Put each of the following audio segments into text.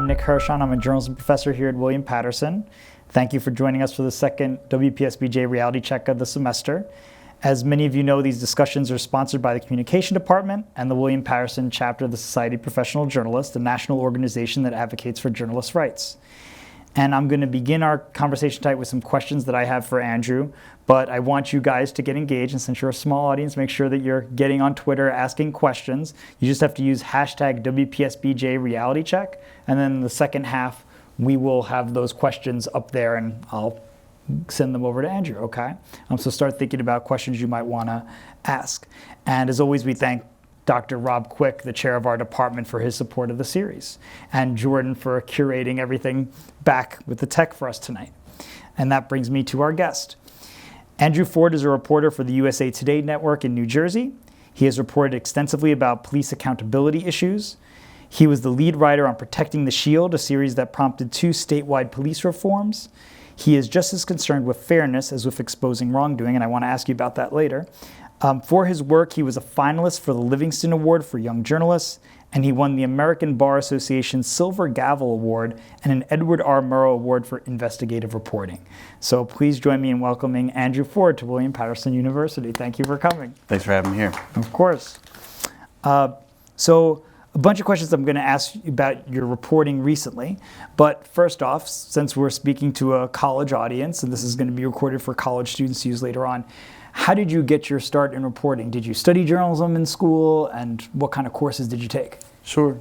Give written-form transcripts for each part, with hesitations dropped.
I'm Nick Hirschon. I'm a journalism professor here at William Patterson. Thank you for joining us for the second WPSBJ reality check of the semester. As many of you know, these discussions are sponsored by the Communication Department and the William Patterson chapter of the Society of Professional Journalists, a national organization that advocates for journalists' rights. And I'm going to begin our conversation tonight with some questions that I have for Andrew, but I want you guys to get engaged, and since you're a small audience, make sure that you're getting on Twitter, asking questions. You just have to use hashtag WPSBJ reality check, and then in the second half, we will have those questions up there, and I'll send them over to Andrew, okay? So start thinking about questions you might want to ask. And as always, we thank Dr. Rob Quick, the chair of our department, for his support of the series, and Jordan for curating everything back with the tech for us tonight. And that brings me to our guest. Andrew Ford is a reporter for the USA Today network in New Jersey. He has reported extensively about police accountability issues. He was the lead writer on Protecting the Shield, a series that prompted 2 statewide police reforms. He is just as concerned with fairness as with exposing wrongdoing, and I want to ask you about that later. For his work, he was a finalist for the Livingston Award for Young Journalists, and he won the American Bar Association's Silver Gavel Award and an Edward R. Murrow Award for Investigative Reporting. So please join me in welcoming Andrew Ford to William Patterson University. Thank you for coming. Thanks for having me here. Of course. So a bunch of questions I'm going to ask you about your reporting recently. But first off, since we're speaking to a college audience, and this is going to be recorded for college students to use later on, how did you get your start in reporting? Did you study journalism in school, and what kind of courses did you take? Sure.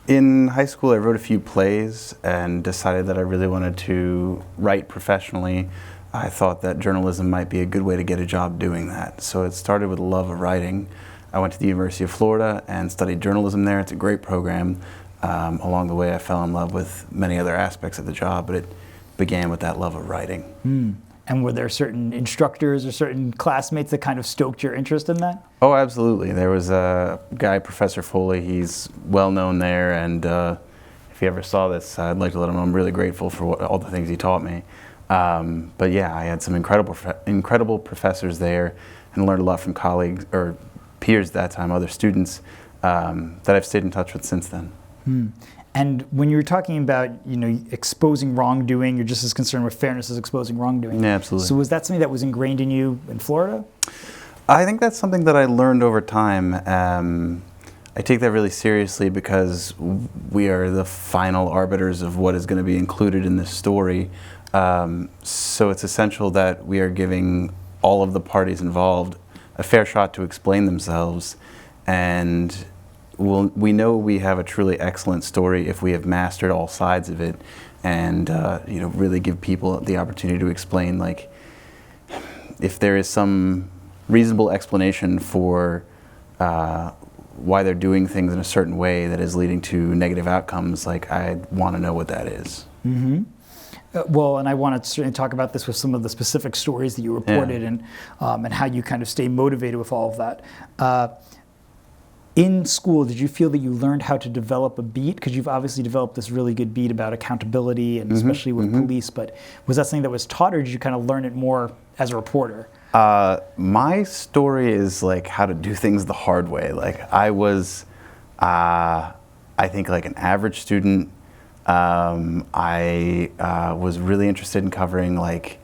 In high school, I wrote a few plays and decided that I really wanted to write professionally. I thought that journalism might be a good way to get a job doing that. So it started with a love of writing. I went to the University of Florida and studied journalism there. It's a great program. Along the way, I fell in love with many other aspects of the job, but it began with that love of writing. And were there certain instructors or certain classmates that kind of stoked your interest in that? Oh, absolutely. There was a guy, Professor Foley. He's well known there, and if he ever saw this, I'd like to let him know I'm really grateful for all the things he taught me. But yeah, I had some incredible professors there, and learned a lot from colleagues or peers at that time, other students that I've stayed in touch with since then. And when you were talking about, exposing wrongdoing, you're just as concerned with fairness as exposing wrongdoing. Yeah, absolutely. So was that something that was ingrained in you in Florida? I think that's something that I learned over time. I take that really seriously because we are the final arbiters of what is going to be included in this story. So it's essential that we are giving all of the parties involved a fair shot to explain themselves, and we know we have a truly excellent story if we have mastered all sides of it, and really give people the opportunity to explain, like, if there is some reasonable explanation for why they're doing things in a certain way that is leading to negative outcomes, like, I want to know what that is. Mm-hmm. Well, and I want to certainly talk about this with some of the specific stories that you reported, and how you kind of stay motivated with all of that. In school, did you feel that you learned how to develop a beat? Because you've obviously developed this really good beat about accountability, and especially with police, but was that something that was taught, or did you kind of learn it more as a reporter? My story is like how to do things the hard way. Like, I was, I think, like an average student. I was really interested in covering like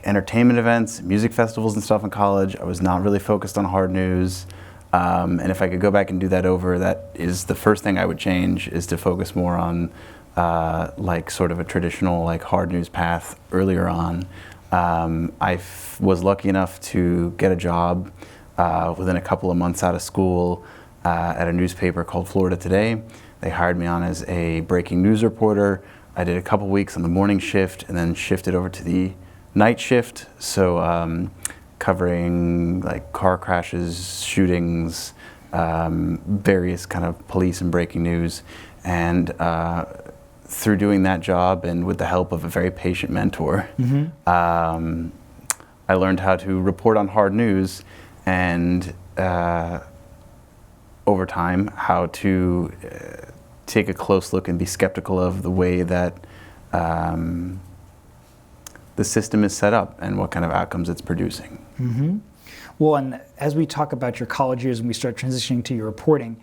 entertainment events, music festivals and stuff in college. I was not really focused on hard news. And if I could go back and do that over, that is the first thing I would change, is to focus more on like sort of a traditional like hard news path earlier on. I was lucky enough to get a job within a couple of months out of school at a newspaper called Florida Today. They hired me on as a breaking news reporter. I did a couple weeks on the morning shift and then shifted over to the night shift. So covering like car crashes, shootings, various kind of police and breaking news. And through doing that job and with the help of a very patient mentor, I learned how to report on hard news, and over time how to take a close look and be skeptical of the way that the system is set up and what kind of outcomes it's producing. Well, and as we talk about your college years and we start transitioning to your reporting,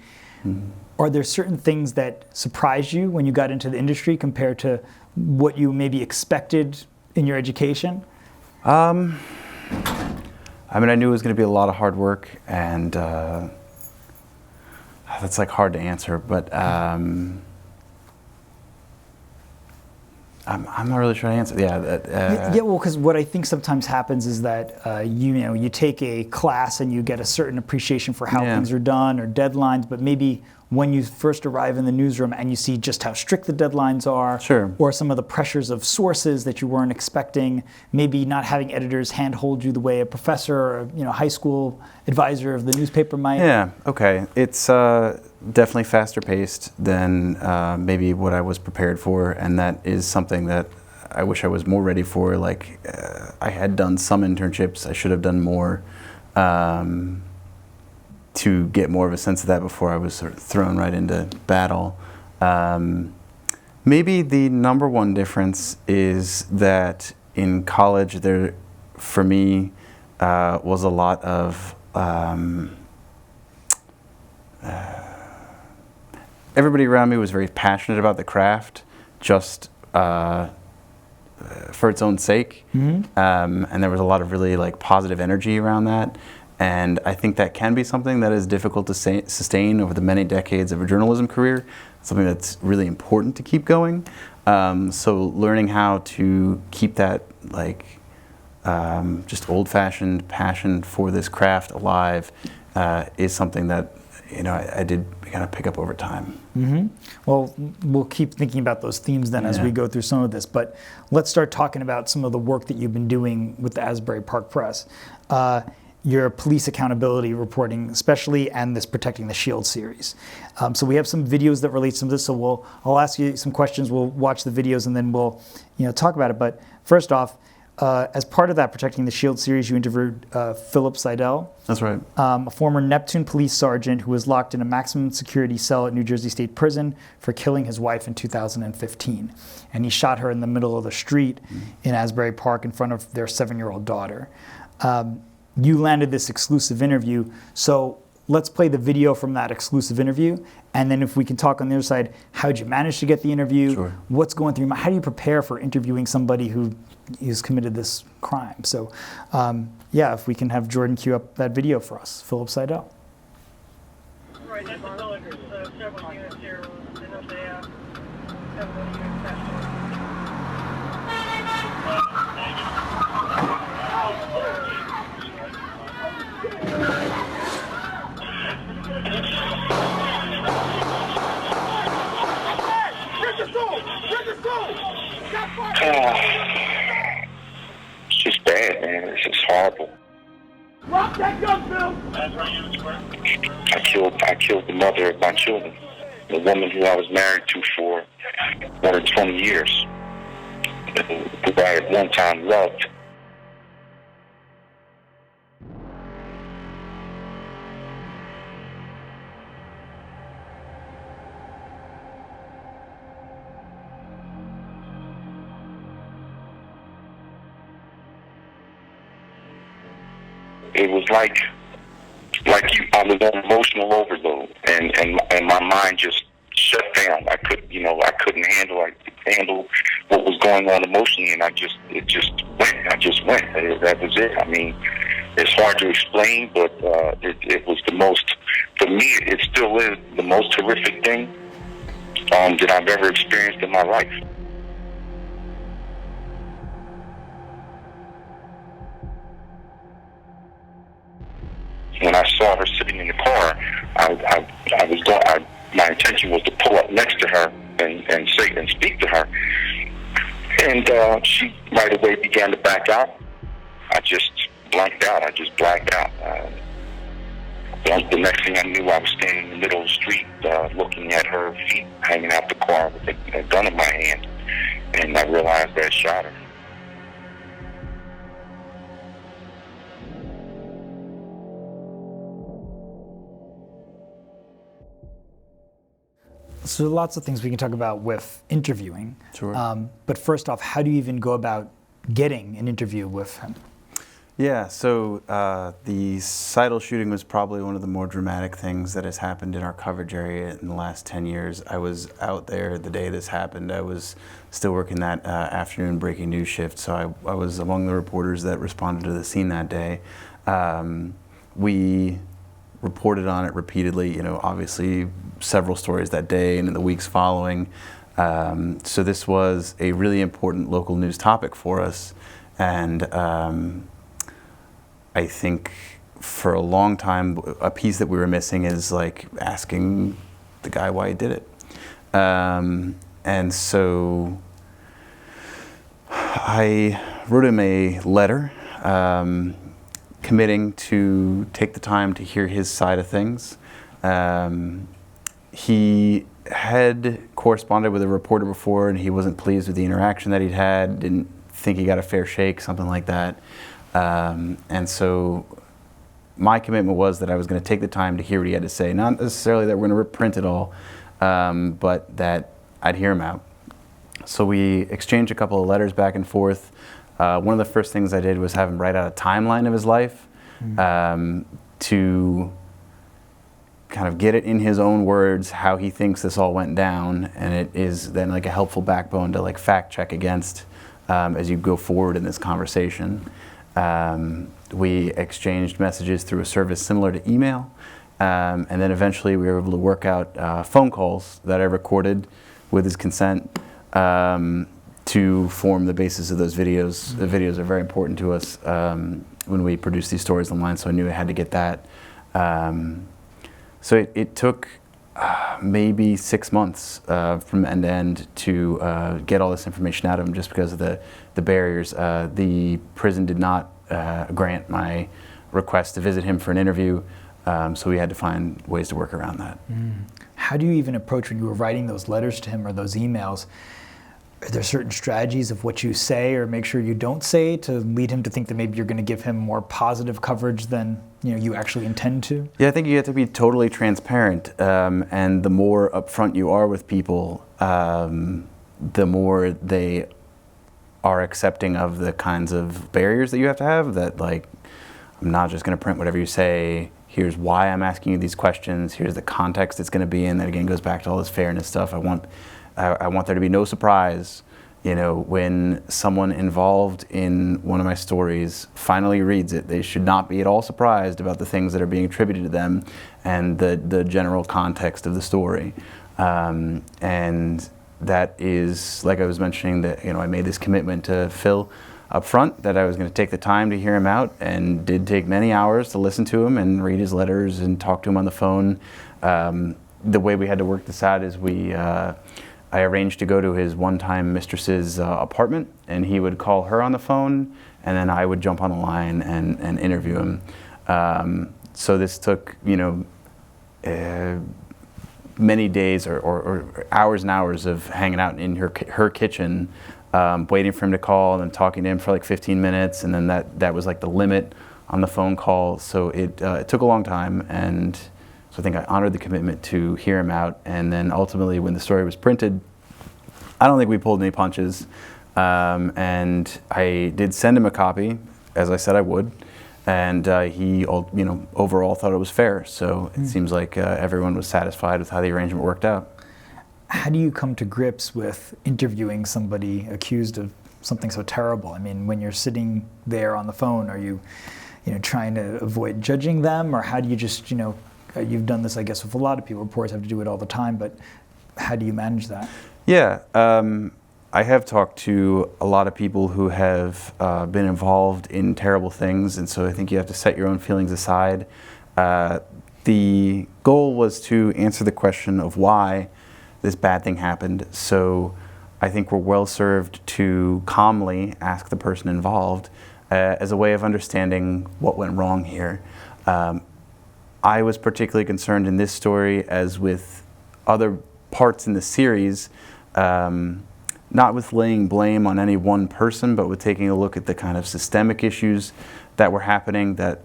Are there certain things that surprised you when you got into the industry compared to what you maybe expected in your education? I mean, I knew it was going to be a lot of hard work, and that's like hard to answer, but I'm not really sure how to answer. Yeah, well, because what I think sometimes happens is that you take a class and you get a certain appreciation for how things are done or deadlines, but maybe when you first arrive in the newsroom and you see just how strict the deadlines are, or some of the pressures of sources that you weren't expecting, maybe not having editors handhold you the way a professor or high school advisor of the newspaper might. Yeah, okay. It's definitely faster paced than maybe what I was prepared for, and that is something that I wish I was more ready for. Like, I had done some internships, I should have done more. To get more of a sense of that before I was sort of thrown right into battle. Maybe the number one difference is that in college there, for me, was a lot of, everybody around me was very passionate about the craft, just for its own sake. And there was a lot of really positive energy around that. And I think that can be something that is difficult to sustain over the many decades of a journalism career, something that's really important to keep going. So learning how to keep that just old-fashioned passion for this craft alive is something that I did kind of pick up over time. Well, we'll keep thinking about those themes then as we go through some of this, but let's start talking about some of the work that you've been doing with the Asbury Park Press. Your police accountability reporting especially, and this Protecting the Shield series. So we have some videos that relate to this, so I'll ask you some questions, we'll watch the videos, and then we'll talk about it. But first off, as part of that Protecting the Shield series, you interviewed Philip Seidle. That's right. A former Neptune police sergeant who was locked in a maximum security cell at New Jersey State Prison for killing his wife in 2015. And he shot her in the middle of the street in Asbury Park in front of their 7-year-old daughter. You landed this exclusive interview, so let's play the video from that exclusive interview, and then if we can talk on the other side, how did you manage to get the interview? What's going through your mind? How do you prepare for interviewing somebody who has committed this crime? So if we can have Jordan cue up that video for us. Philip Seidle. Right, that's several units here. Several units It's just bad, man. It's just horrible. Drop that gun, Phil! I killed the mother of my children, the woman who I was married to for more than 20 years, who I at one time loved. It was like I was on emotional overload, and my mind just shut down. I couldn't handle what was going on emotionally, and it just went. That was it. I mean, it's hard to explain, but it was the most, for me, it still is the most horrific thing that I've ever experienced in my life. When I saw her sitting in the car, my intention was to pull up next to her and speak to her. And she right away began to back out. I just blanked out. The next thing I knew, I was standing in the middle of the street looking at her feet hanging out the car with a gun in my hand. And I realized that I shot her. So lots of things we can talk about with interviewing. But first off, how do you even go about getting an interview with him? Yeah, so the Seidle shooting was probably one of the more dramatic things that has happened in our coverage area in the last 10 years. I was out there the day this happened. I was still working that afternoon breaking news shift, so I was among the reporters that responded to the scene that day. We reported on it repeatedly, obviously several stories that day and in the weeks following. So this was a really important local news topic for us. And I think for a long time, a piece that we were missing is like asking the guy why he did it. And so I wrote him a letter committing to take the time to hear his side of things. He had corresponded with a reporter before and he wasn't pleased with the interaction that he'd had, didn't think he got a fair shake, something like that. And so my commitment was that I was going to take the time to hear what he had to say. Not necessarily that we're going to print it all, but that I'd hear him out. So we exchanged a couple of letters back and forth. One of the first things I did was have him write out a timeline of his life to kind of get it in his own words how he thinks this all went down, and it is then like a helpful backbone to like fact check against as you go forward in this conversation. We exchanged messages through a service similar to email, and then eventually we were able to work out phone calls that I recorded with his consent to form the basis of those videos. The videos are very important to us when we produce these stories online, so I knew I had to get that. So it took maybe 6 months from end to end to get all this information out of him, just because of the barriers. The prison did not grant my request to visit him for an interview, so we had to find ways to work around that. How do you even approach when you were writing those letters to him or those emails? Are there certain strategies of what you say or make sure you don't say to lead him to think that maybe you're going to give him more positive coverage than you actually intend to? Yeah, I think you have to be totally transparent, and the more upfront you are with people, the more they are accepting of the kinds of barriers that you have to have. That like, I'm not just going to print whatever you say. Here's why I'm asking you these questions. Here's the context it's going to be in. That again goes back to all this fairness stuff. I want there to be no surprise, when someone involved in one of my stories finally reads it. They should not be at all surprised about the things that are being attributed to them and the general context of the story. And that is, like I was mentioning, that I made this commitment to Phil up front that I was going to take the time to hear him out, and did take many hours to listen to him and read his letters and talk to him on the phone. The way we had to work this out is I arranged to go to his one-time mistress's apartment, and he would call her on the phone, and then I would jump on the line and interview him. So this took, many days or hours and hours of hanging out in her kitchen, waiting for him to call, and then talking to him for like 15 minutes, and then that was like the limit on the phone call. So it took a long time, and so I think I honored the commitment to hear him out. And then ultimately, when the story was printed, I don't think we pulled any punches. And I did send him a copy, as I said I would. And he, overall thought it was fair. So it seems like everyone was satisfied with how the arrangement worked out. How do you come to grips with interviewing somebody accused of something so terrible? I mean, when you're sitting there on the phone, are you, trying to avoid judging them, or how do you just, you've done this, I guess, with a lot of people. Reporters have to do it all the time, but how do you manage that? Yeah, I have talked to a lot of people who have been involved in terrible things, and so I think you have to set your own feelings aside. The goal was to answer the question of why this bad thing happened, so I think we're well served to calmly ask the person involved as a way of understanding what went wrong here. I was particularly concerned in this story, as with other parts in the series, not with laying blame on any one person, but with taking a look at the kind of systemic issues that were happening that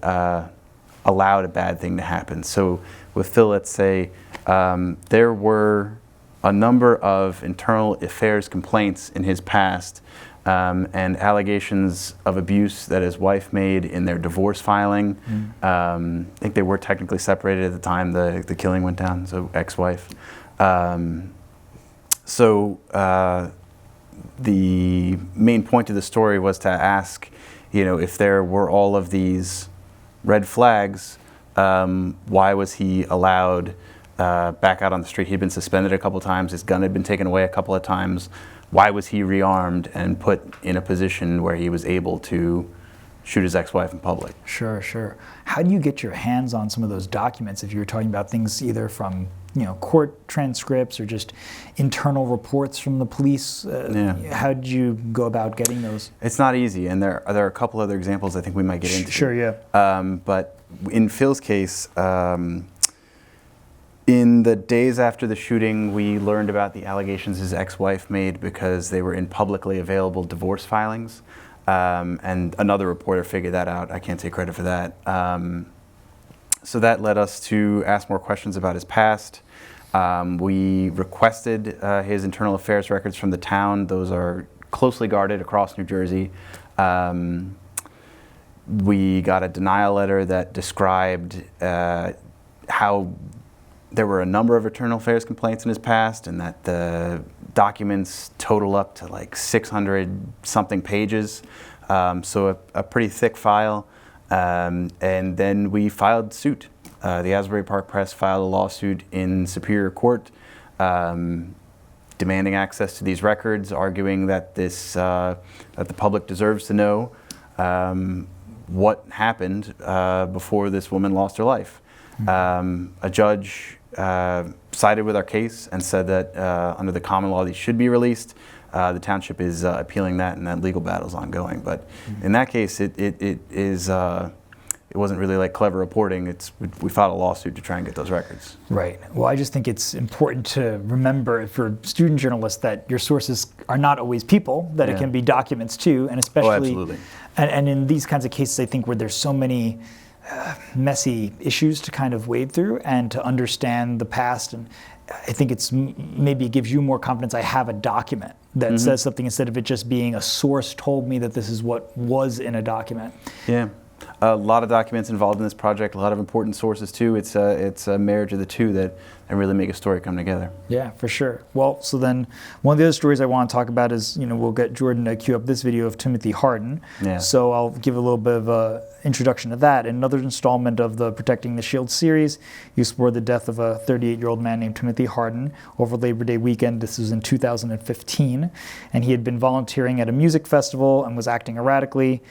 allowed a bad thing to happen. So with Phil, let's say, there were a number of internal affairs complaints in his past and allegations of abuse that his wife made in their divorce filing. I think they were technically separated at the time the killing went down, so ex-wife. The main point of the story was to ask, if there were all of these red flags, why was he allowed back out on the street? He'd been suspended a couple of times, his gun had been taken away a couple of times. Why was he rearmed and put in a position where he was able to shoot his ex-wife in public? Sure, sure. How do you get your hands on some of those documents if you were talking about things either from court transcripts or just internal reports from the police? How did you go about getting those? It's not easy, and there are a couple other examples I think we might get into. Sure, yeah. But in Phil's case, in the days after the shooting, we learned about the allegations his ex-wife made because they were in publicly available divorce filings. And another reporter figured that out. I can't take credit for that. So that led us to ask more questions about his past. We requested his internal affairs records from the town. Those are closely guarded across New Jersey. We got a denial letter that described how there were a number of internal affairs complaints in his past and that the documents total up to like 600 something pages. So a pretty thick file. And then we filed suit. The Asbury Park Press filed a lawsuit in Superior Court demanding access to these records, arguing that that the public deserves to know what happened before this woman lost her life. A judge sided with our case and said that under the common law these should be released. The township is appealing that, and that legal battle is ongoing. But in that case, it wasn't really like clever reporting. We filed a lawsuit to try and get those records. Right. Well, I just think it's important to remember for student journalists that your sources are not always people, that it can be documents too, and especially. Oh, absolutely. And in these kinds of cases, I think where there's so many messy issues to kind of wade through and to understand the past, and I think maybe it gives you more confidence. I have a document that says something instead of it just being a source told me that this is what was in a document. Yeah. A lot of documents involved in this project, a lot of important sources too. It's a marriage of the two that really make a story come together. Yeah, for sure. Well, so then one of the other stories I want to talk about is, we'll get Jordan to cue up this video of Timothy Harden. Yeah. So I'll give a little bit of an introduction to that. In another installment of the Protecting the Shield series, you explore the death of a 38-year-old man named Timothy Harden over Labor Day weekend. This was in 2015. And he had been volunteering at a music festival and was acting erratically.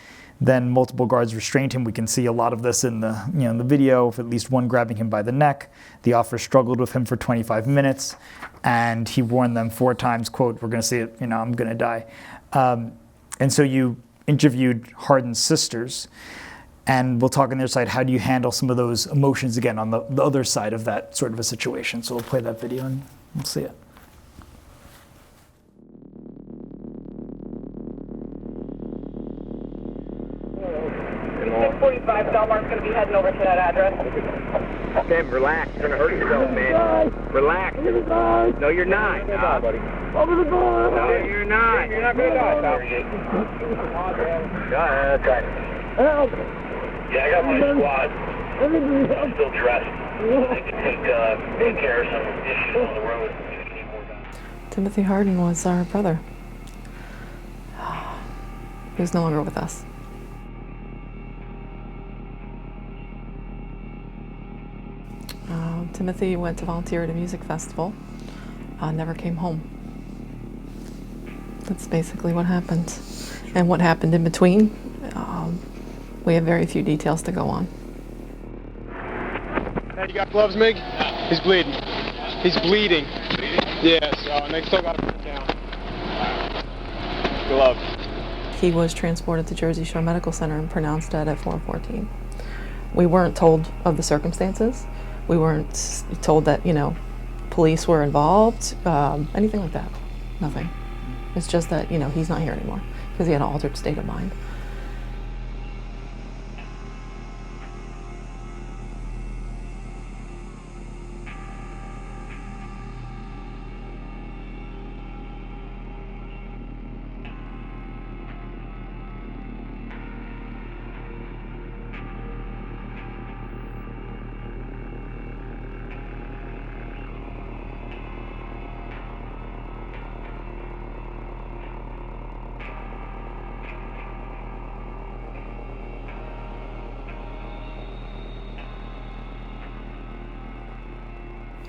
Then multiple guards restrained him. We can see a lot of this in the in the video, with at least one grabbing him by the neck. The officer struggled with him for 25 minutes, and he warned them 4 times, quote, "We're going to see it, I'm going to die." And so you interviewed Harden's sisters, and we'll talk on their side. How do you handle some of those emotions again on the other side of that sort of a situation? So we'll play that video and we'll see it. 45, Delmar's going to be heading over to that address. Tim, relax. You're going to hurt yourself, man. Relax. No, you're not. Nah, buddy. Over the bar. No, you're not. You're not going to die, pal. Help. Yeah, I got my squad. I'm still dressed. They can take care of some issues on the road. Timothy Harden was our brother. He was no longer with us. Timothy went to volunteer at a music festival, never came home. That's basically what happened. And what happened in between, we have very few details to go on. Hey, you got gloves, Mig? He's bleeding. He's bleeding. Yes, and they still got him down. Gloves. He was transported to Jersey Shore Medical Center and pronounced dead at 4:14. We weren't told of the circumstances. We weren't told that, police were involved, anything like that. Nothing. It's just that, he's not here anymore because he had an altered state of mind.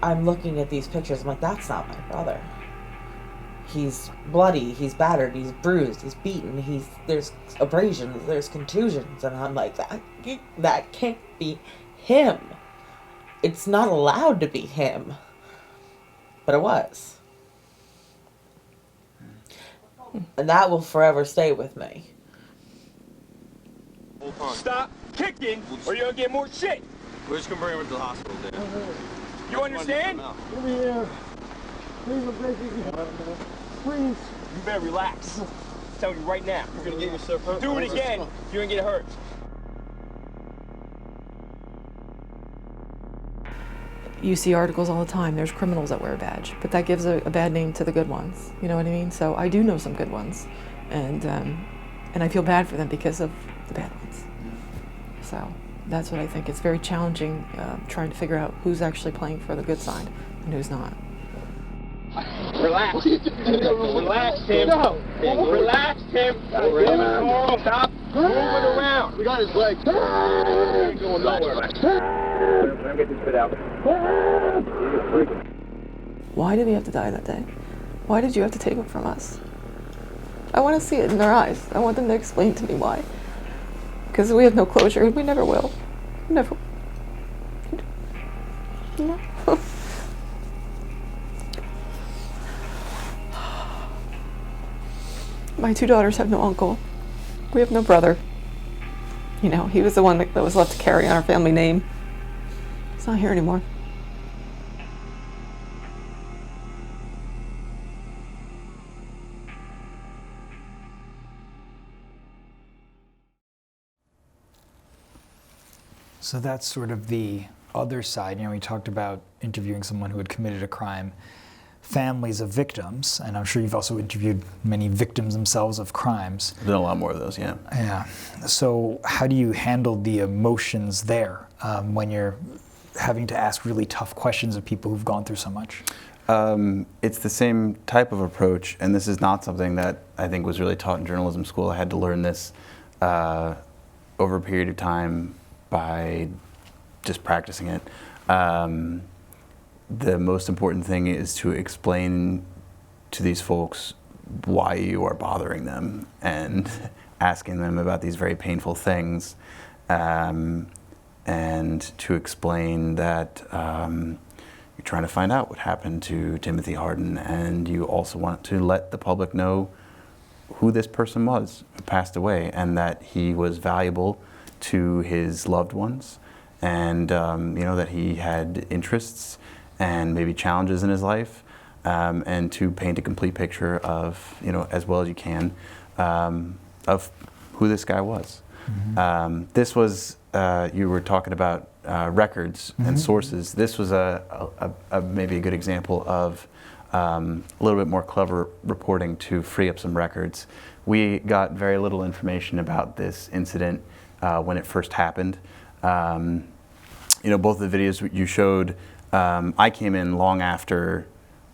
I'm looking at these pictures. I'm like, that's not my brother. He's bloody, he's battered, he's bruised, he's beaten, there's abrasions, there's contusions, and I'm like, that can't be him. It's not allowed to be him. But it was. And that will forever stay with me. Stop kicking, or you're gonna get more shit. We're just gonna bring him to the hospital, Dan. You understand? Come here. Please, I'm begging you. Please. You better relax. I'm telling you right now. You're gonna get yourself hurt. Do it again, you're gonna get hurt. You see articles all the time, there's criminals that wear a badge, but that gives a bad name to the good ones, you know what I mean? So I do know some good ones, and I feel bad for them because of the bad ones. So that's what I think. It's very challenging trying to figure out who's actually playing for the good side and who's not. Relax. Relax, Tim. No. Relax, Tim. Stop moving around. We got his leg. He ain't going nowhere. Let me get this bit out. Why did he have to die that day? Why did you have to take him from us? I want to see it in their eyes. I want them to explain to me why. Because we have no closure, and we never will. Never. No. My 2 daughters have no uncle. We have no brother. You know, he was the one that was left to carry on our family name. He's not here anymore. So that's sort of the other side. You know, we talked about interviewing someone who had committed a crime, families of victims, and I'm sure you've also interviewed many victims themselves of crimes. There's been a lot more of those, yeah. Yeah. So how do you handle the emotions there when you're having to ask really tough questions of people who've gone through so much? It's the same type of approach, and this is not something that I think was really taught in journalism school. I had to learn this over a period of time by just practicing it. The most important thing is to explain to these folks why you are bothering them and asking them about these very painful things, and to explain that you're trying to find out what happened to Timothy Harden, and you also want to let the public know who this person was who passed away, and that he was valuable to his loved ones, and you know, that he had interests and maybe challenges in his life, and to paint a complete picture of, you know, as well as you can, of who this guy was. Mm-hmm. This was, you were talking about records mm-hmm. and sources. This was maybe a good example of a little bit more clever reporting to free up some records. We got very little information about this incident when it first happened. You know, both of the videos you showed, I came in long after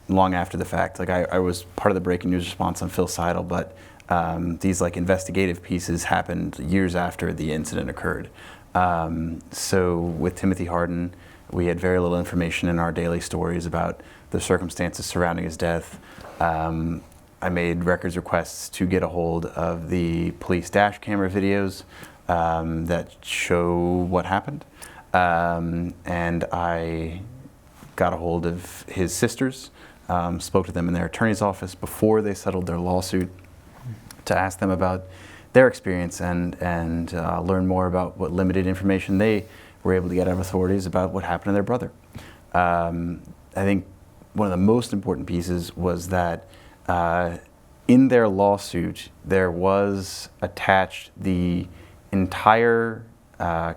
the fact. Like I was part of the breaking news response on Phil Seidle, but these like investigative pieces happened years after the incident occurred. So with Timothy Harden, we had very little information in our daily stories about the circumstances surrounding his death. I made records requests to get a hold of the police dash camera videos that show what happened. And I got a hold of his sisters, spoke to them in their attorney's office before they settled their lawsuit to ask them about their experience and learn more about what limited information they were able to get out of authorities about what happened to their brother. I think one of the most important pieces was that in their lawsuit there was attached the entire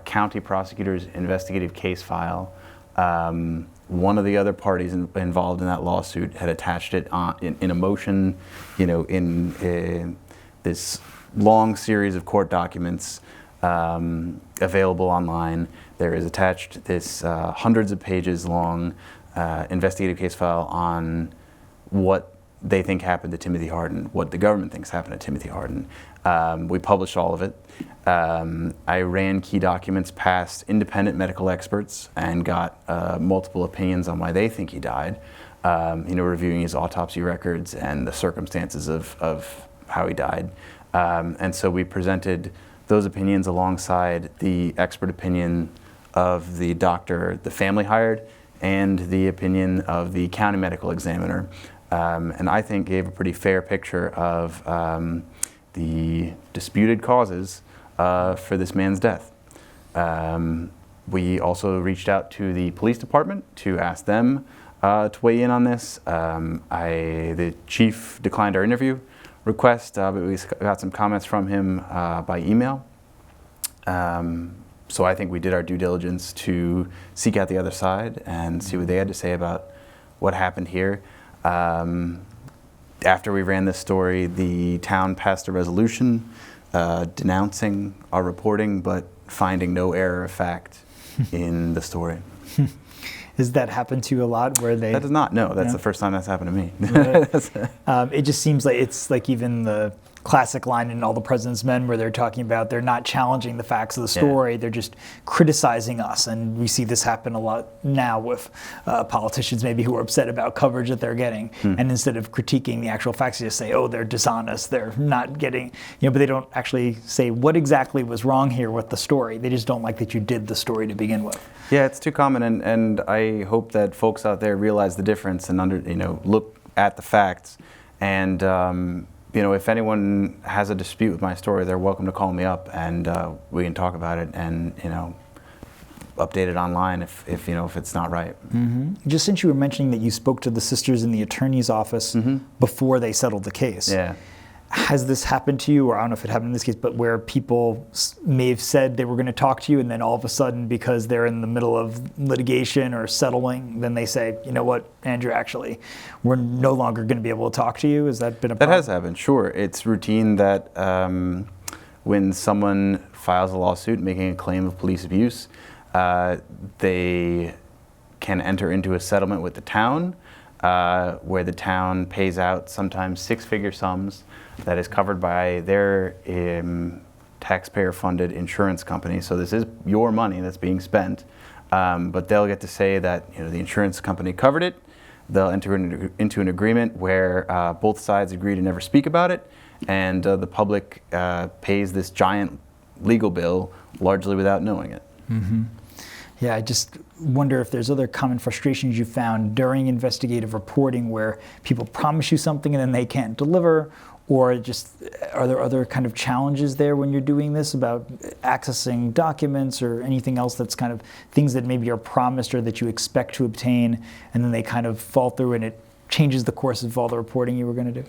county prosecutor's investigative case file. One of the other parties involved in that lawsuit had attached it in a motion, you know, in this long series of court documents available online. There is attached this hundreds of pages long investigative case file on what they think happened to Timothy Harden, what the government thinks happened to Timothy Harden. We published all of it. I ran key documents past independent medical experts and got multiple opinions on why they think he died. Reviewing his autopsy records and the circumstances of how he died. And so we presented those opinions alongside the expert opinion of the doctor the family hired and the opinion of the county medical examiner. And I think gave a pretty fair picture of the disputed causes for this man's death. We also reached out to the police department to ask them to weigh in on this. The chief declined our interview request, but we got some comments from him by email. So I think we did our due diligence to seek out the other side and see what they had to say about what happened here. After we ran this story, the town passed a resolution denouncing our reporting, but finding no error of fact in the story. Has that happened to you a lot where they... That does not, no. That's the first time that's happened to me. Right. It just seems like it's like even the classic line in All the President's Men where they're talking about they're not challenging the facts of the story, they're just criticizing us. And we see this happen a lot now with politicians maybe who are upset about coverage that they're getting. And instead of critiquing the actual facts, they just say, oh, they're dishonest, they're not getting, but they don't actually say what exactly was wrong here with the story. They just don't like that you did the story to begin with. Yeah, it's too common, and I hope that folks out there realize the difference and look at the facts. And if anyone has a dispute with my story, they're welcome to call me up, and we can talk about it and update it online if it's not right. Just since you were mentioning that you spoke to the sisters in the attorney's office before they settled the case. Yeah. Has this happened to you, or I don't know if it happened in this case, but where people may have said they were going to talk to you, and then all of a sudden, because they're in the middle of litigation or settling, then they say, you know what, Andrew, actually, we're no longer going to be able to talk to you? Has that been a problem? That has happened, sure. It's routine that when someone files a lawsuit making a claim of police abuse, they can enter into a settlement with the town, where the town pays out sometimes six-figure sums that is covered by their taxpayer-funded insurance company. So this is your money that's being spent, but they'll get to say that the insurance company covered it. They'll enter into an agreement where both sides agree to never speak about it, and the public pays this giant legal bill largely without knowing it. Yeah, I just wonder if there's other common frustrations you found during investigative reporting where people promise you something and then they can't deliver, or just are there other kind of challenges there when you're doing this about accessing documents or anything else that's kind of things that maybe are promised or that you expect to obtain and then they kind of fall through and it changes the course of all the reporting you were going to do?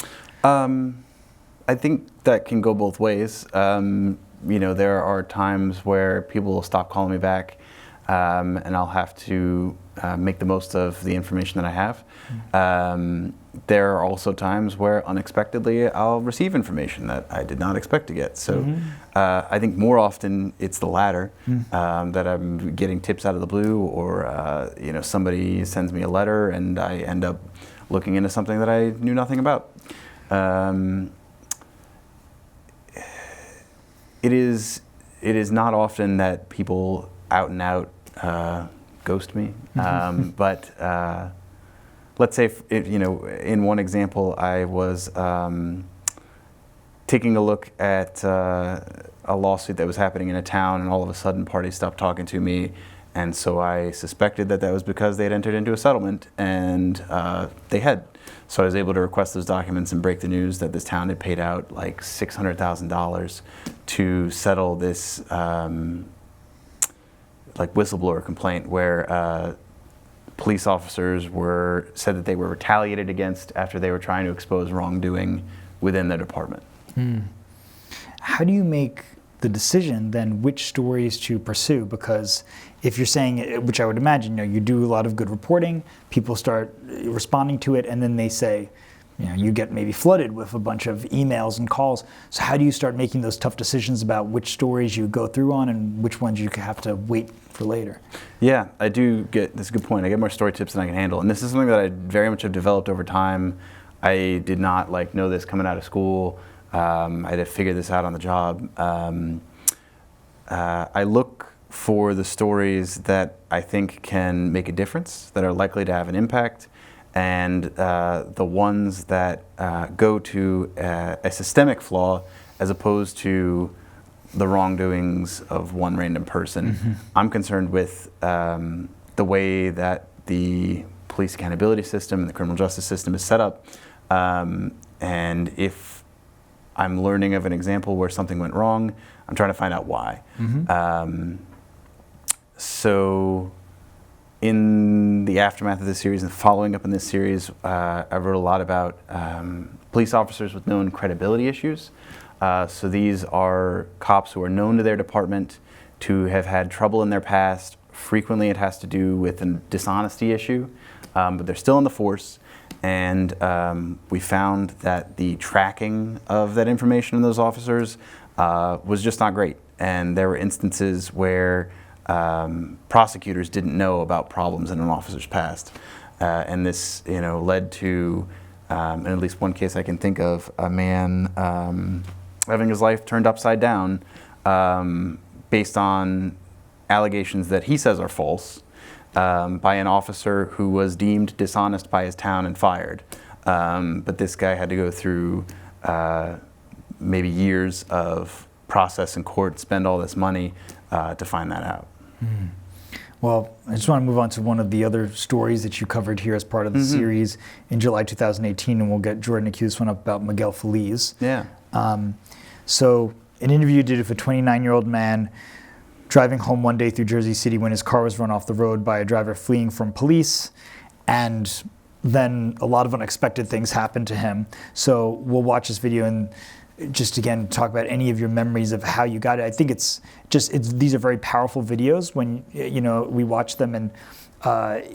I think that can go both ways. There are times where people will stop calling me back, and I'll have to make the most of the information that I have. There are also times where unexpectedly I'll receive information that I did not expect to get. So I think more often it's the latter, that I'm getting tips out of the blue, or somebody sends me a letter and I end up looking into something that I knew nothing about. It is not often that people out and out ghost me, but let's say in one example I was taking a look at a lawsuit that was happening in a town, and all of a sudden parties stopped talking to me, and so I suspected that was because they had entered into a settlement, and they had. So I was able to request those documents and break the news that this town had paid out like $600,000 to settle this whistleblower complaint where police officers said that they were retaliated against after they were trying to expose wrongdoing within their department. How do you make the decision then which stories to pursue? Because if you're saying, which I would imagine, you do a lot of good reporting, people start responding to it, and then they say, you get maybe flooded with a bunch of emails and calls. So how do you start making those tough decisions about which stories you go through on and which ones you have to wait for later? Yeah, I do get, that's a good point. I get more story tips than I can handle. And this is something that I very much have developed over time. I did not know this coming out of school. I had to figure this out on the job. I look for the stories that I think can make a difference, that are likely to have an impact, and the ones that go to a systemic flaw as opposed to the wrongdoings of one random person. Mm-hmm. I'm concerned with the way that the police accountability system and the criminal justice system is set up. And if I'm learning of an example where something went wrong, I'm trying to find out why. Mm-hmm. So in the aftermath of this series and following up in this series, I wrote a lot about police officers with known credibility issues. So these are cops who are known to their department to have had trouble in their past. Frequently it has to do with a dishonesty issue, but they're still in the force. And we found that the tracking of that information in those officers was just not great. And there were instances where prosecutors didn't know about problems in an officer's past. And this, led to, in at least one case I can think of, a man having his life turned upside down based on allegations that he says are false by an officer who was deemed dishonest by his town and fired. But this guy had to go through maybe years of process in court, spend all this money to find that out. Mm. Well, I just want to move on to one of the other stories that you covered here as part of the mm-hmm. series in July 2018, and we'll get Jordan to cue this one up about Miguel Feliz. Yeah. So an interview you did with a 29-year-old man driving home one day through Jersey City when his car was run off the road by a driver fleeing from police, and then a lot of unexpected things happened to him. So we'll watch this video and just again talk about any of your memories of how you got it. I think these are very powerful videos when we watch them, and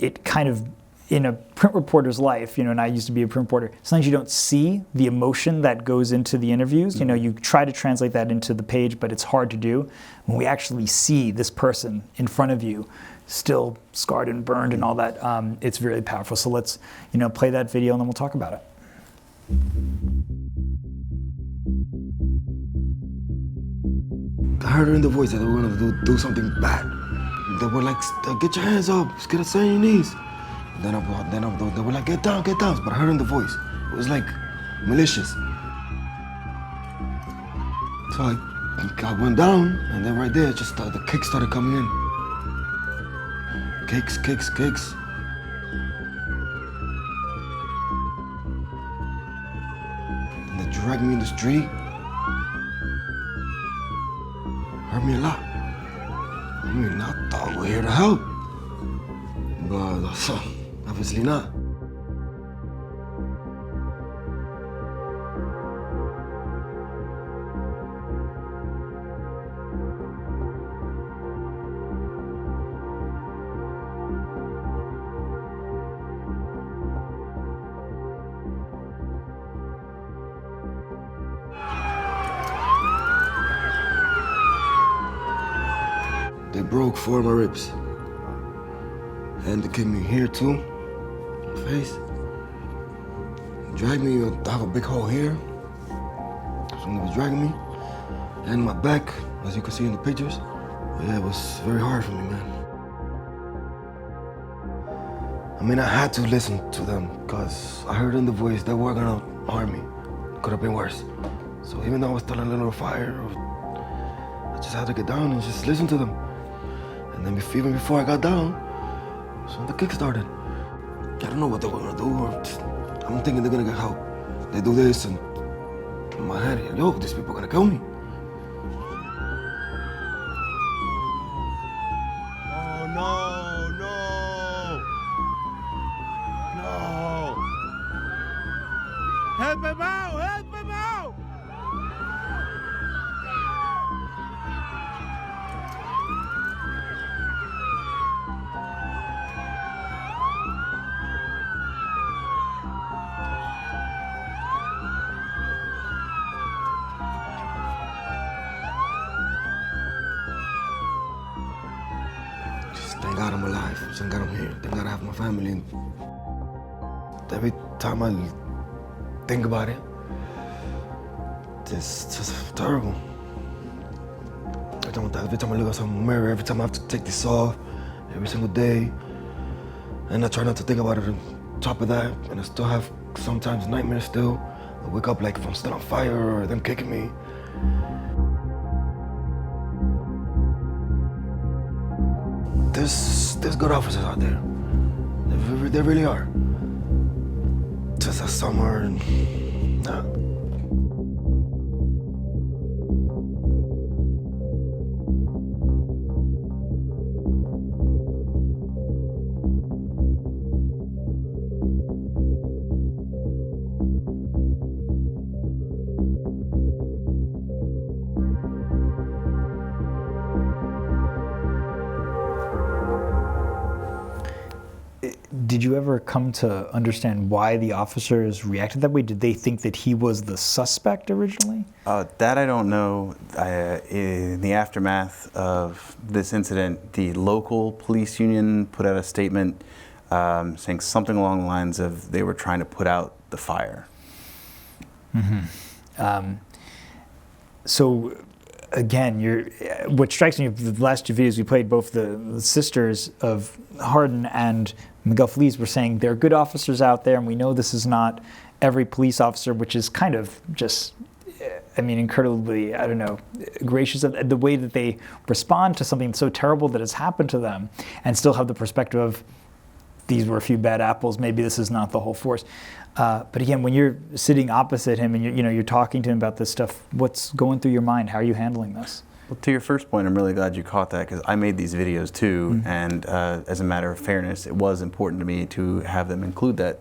it kind of, in a print reporter's life, and I used to be a print reporter, sometimes you don't see the emotion that goes into the interviews. Mm-hmm. You try to translate that into the page, but it's hard to do. When we actually see this person in front of you, still scarred and burned and all that, it's really powerful. So let's, play that video and then we'll talk about it. I heard her in the voice that they were gonna do something bad. They were like, "Get your hands up, get us on your knees." Then they were like, get down. But I heard in the voice, it was like malicious. So I went down, and then right there, just the kicks started coming in. Kicks. And they dragged me in the street. Hurt me a lot. I mean, I thought we were here to help. But obviously not. They broke 4 of my ribs. And they kicked me here too, in the face. Dragged me, I have a big hole here. So they was dragging me. And my back, as you can see in the pictures. Yeah, it was very hard for me, man. I mean, I had to listen to them, because I heard in the voice they were gonna harm me. It could have been worse. So even though I was still in a little fire, I just had to get down and just listen to them. And then even before I got down, so the kick started. I don't know what they were gonna do, I'm thinking they're gonna get help. They do this, and in my head, yo, these people are gonna kill me. Oh, no. Help him out! Thank God I'm alive. Thank God I'm here. Thank God I have my family. And every time I think about it, It's just terrible. Every time I look outside my mirror, every time I have to take this off, every single day, and I try not to think about it on top of that, and I still have sometimes nightmares still. I wake up like if I'm still on fire or them kicking me. There's good officers out there. They really are. Just that somewhere, nah. Did you ever come to understand why the officers reacted that way? Did they think that he was the suspect originally? That I don't know. In the aftermath of this incident, the local police union put out a statement saying something along the lines of they were trying to put out the fire. Mm-hmm. So again, what strikes me, the last two videos we played, both the sisters of Harden and Miguel Feliz were saying there are good officers out there, and we know this is not every police officer, which is kind of just, I mean, incredibly, I don't know, gracious of the way that they respond to something so terrible that has happened to them, and still have the perspective of these were a few bad apples. Maybe this is not the whole force. But again, when you're sitting opposite him and you're talking to him about this stuff, what's going through your mind? How are you handling this? Well, to your first point, I'm really glad you caught that because I made these videos too, and as a matter of fairness, it was important to me to have them include that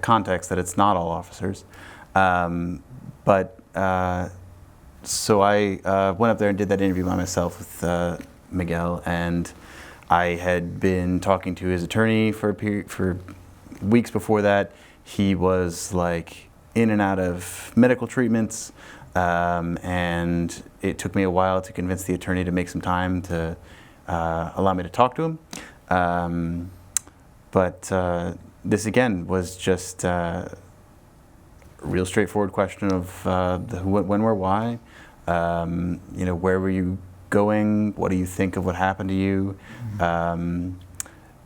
context that it's not all officers. So I went up there and did that interview by myself with Miguel, and I had been talking to his attorney for weeks before that. He was like in and out of medical treatments. And it took me a while to convince the attorney to make some time to allow me to talk to him. This again was just a real straightforward question of the who, what, when, where, why. Where were you going? What do you think of what happened to you?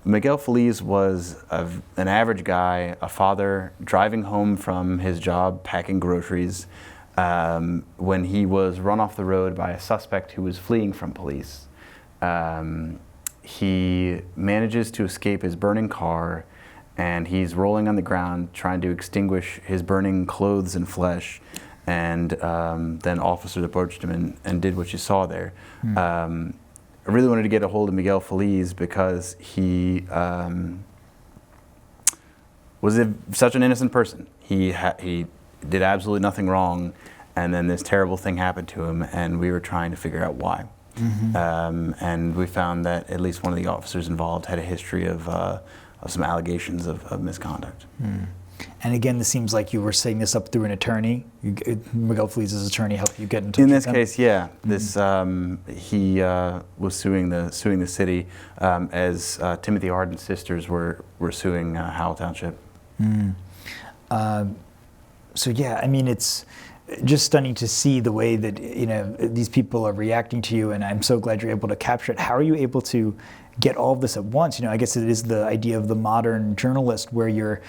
Miguel Feliz was an average guy, a father, driving home from his job, packing groceries, when he was run off the road by a suspect who was fleeing from police. He manages to escape his burning car, and he's rolling on the ground trying to extinguish his burning clothes and flesh, and then officers approached him and did what you saw there. I really wanted to get a hold of Miguel Feliz because he was such an innocent person. He did absolutely nothing wrong, and then this terrible thing happened to him, and we were trying to figure out why. And we found that at least one of the officers involved had a history of some allegations of misconduct. And again, this seems like you were setting this up through an attorney. Miguel Feliz's attorney helped you get in touch with In this him? case, yeah. This he was suing the city as Timothy Harden's sisters were suing Howell Township. So yeah, I mean, it's just stunning to see the way that these people are reacting to you, and I'm so glad you're able to capture it. How are you able to get all of this at once? I guess it is the idea of the modern journalist where you're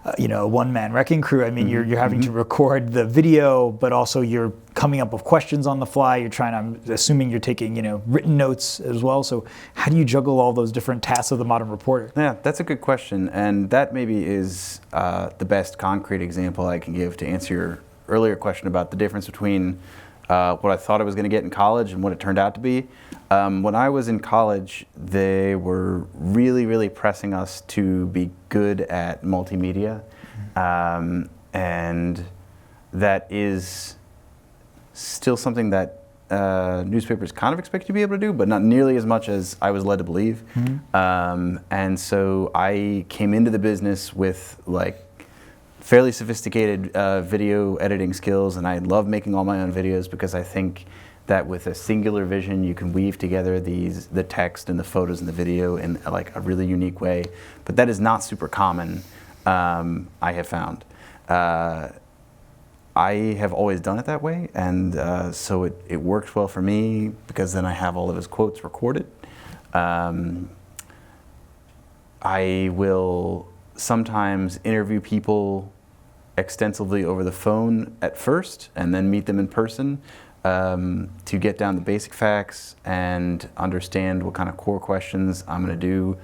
a one-man wrecking crew. I mean, you're having to record the video, but also you're coming up with questions on the fly. I'm assuming you're taking, written notes as well. So how do you juggle all those different tasks of the modern reporter? Yeah, that's a good question. And that maybe is the best concrete example I can give to answer your earlier question about the difference between what I thought I was going to get in college and what it turned out to be. When I was in college, they were really, really pressing us to be good at multimedia. And that is still something that newspapers kind of expect you to be able to do, but not nearly as much as I was led to believe. And so I came into the business with fairly sophisticated video editing skills, and I love making all my own videos because I think that with a singular vision you can weave together the text and the photos and the video in a really unique way. But that is not super common, I have found. I have always done it that way, and so it worked well for me because then I have all of his quotes recorded. I will sometimes interview people extensively over the phone at first and then meet them in person to get down the basic facts and understand what kind of core questions I'm going to do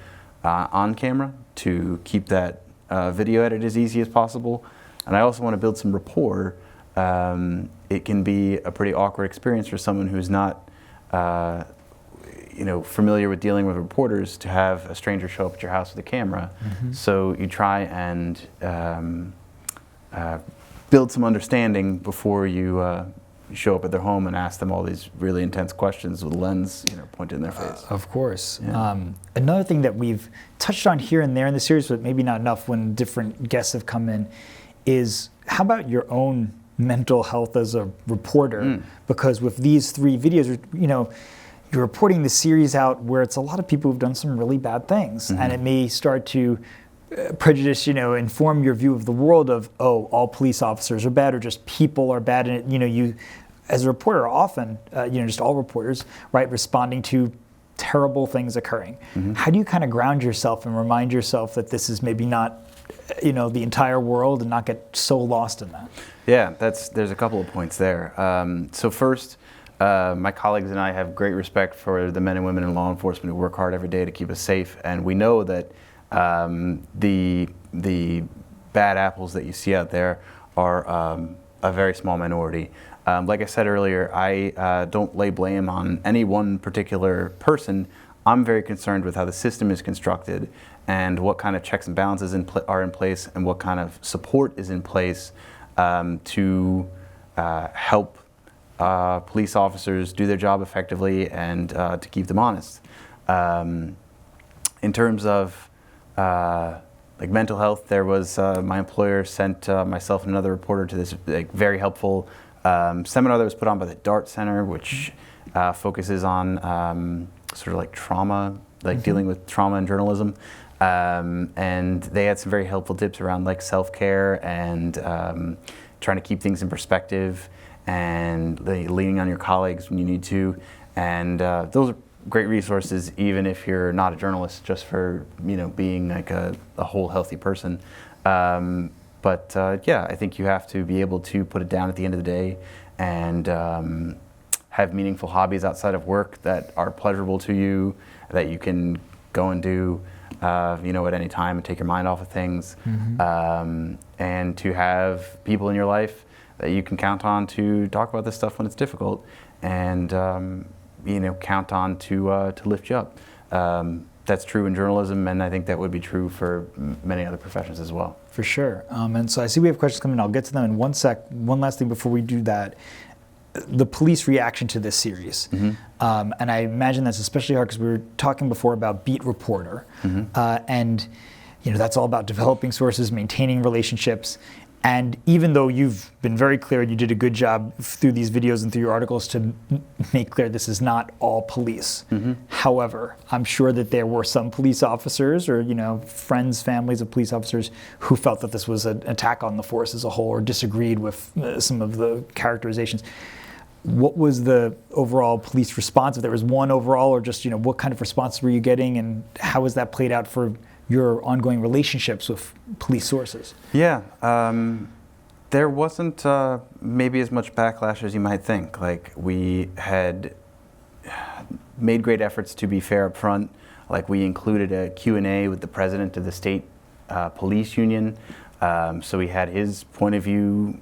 on camera to keep that video edit as easy as possible. And I also want to build some rapport. It can be a pretty awkward experience for someone who's not familiar with dealing with reporters to have a stranger show up at your house with a camera. So you try and build some understanding before you show up at their home and ask them all these really intense questions with a lens pointed in their face. Of course. Yeah. Another thing that we've touched on here and there in the series, but maybe not enough when different guests have come in, is how about your own mental health as a reporter? Because with these 3 videos, you're reporting the series out where it's a lot of people who've done some really bad things, and it may start to prejudice, inform your view of the world of, all police officers are bad or just people are bad. And you, as a reporter, are often, just all reporters, right, responding to terrible things occurring. How do you kind of ground yourself and remind yourself that this is maybe not, the entire world and not get so lost in that? Yeah, there's a couple of points there. So first, my colleagues and I have great respect for the men and women in law enforcement who work hard every day to keep us safe, and we know that the bad apples that you see out there are a very small minority. Like I said earlier, I don't lay blame on any one particular person. I'm very concerned with how the system is constructed and what kind of checks and balances are in place and what kind of support is in place to help police officers do their job effectively and to keep them honest. In terms of mental health, there was my employer sent myself and another reporter to this very helpful seminar that was put on by the DART Center, which focuses on sort of like trauma, dealing with trauma in journalism. And they had some very helpful tips around self-care and trying to keep things in perspective and leaning on your colleagues when you need to. And those are great resources, even if you're not a journalist, just for being a whole healthy person. But I think you have to be able to put it down at the end of the day and have meaningful hobbies outside of work that are pleasurable to you, that you can go and do at any time and take your mind off of things. And to have people in your life that you can count on to talk about this stuff when it's difficult, and count on to lift you up. That's true in journalism, and I think that would be true for many other professions as well. For sure. And so I see we have questions coming in. I'll get to them in one sec. One last thing before we do that. The police reaction to this series. And I imagine that's especially hard because we were talking before about beat reporter. And that's all about developing sources, maintaining relationships. And even though you've been very clear, you did a good job through these videos and through your articles to make clear this is not all police. However, I'm sure that there were some police officers or friends, families of police officers who felt that this was an attack on the force as a whole or disagreed with some of the characterizations. What was the overall police response? If there was one overall, or just what kind of response were you getting, and how was that played out for your ongoing relationships with police sources? Yeah, there wasn't maybe as much backlash as you might think. We had made great efforts to be fair up front. We included a Q&A with the president of the state police union. So we had his point of view,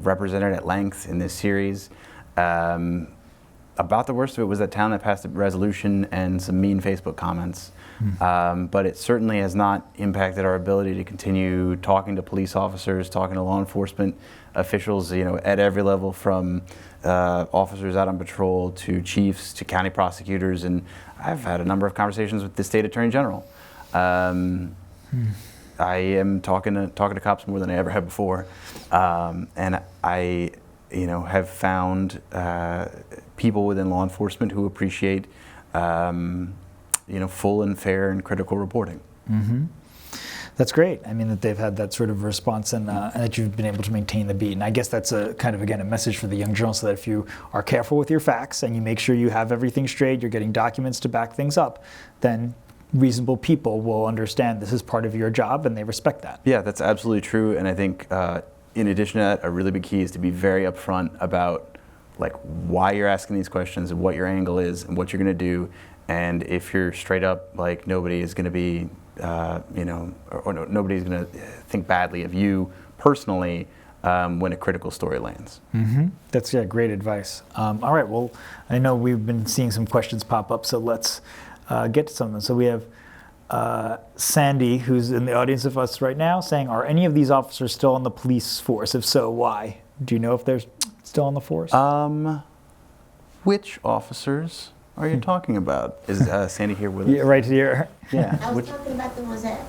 represented at length in this series. About the worst of it was that town that passed a resolution and some mean Facebook comments. But it certainly has not impacted our ability to continue talking to police officers, talking to law enforcement officials, at every level, from officers out on patrol to chiefs to county prosecutors. And I've had a number of conversations with the state attorney general. I am talking to cops more than I ever have before. And I have found people within law enforcement who appreciate full and fair and critical reporting. That's great. I mean, that they've had that sort of response and that you've been able to maintain the beat. And I guess that's a kind of, again, a message for the young journalist that if you are careful with your facts and you make sure you have everything straight, you're getting documents to back things up, then reasonable people will understand this is part of your job and they respect that. Yeah, that's absolutely true. And I think in addition to that, a really big key is to be very upfront about like why you're asking these questions and what your angle is and what you're going to do. And if you're straight up, like nobody is going to be, nobody's going to think badly of you personally when a critical story lands. Mm-hmm. That's great advice. All right, well, I know we've been seeing some questions pop up, so let's get to some of them. So we have Sandy, who's in the audience of us right now, saying, are any of these officers still on the police force? If so, why? Do you know if they're still on the force? Which officers are you talking about? Is Sandy here with us? Yeah, right here. Yeah. I was talking about the ones that,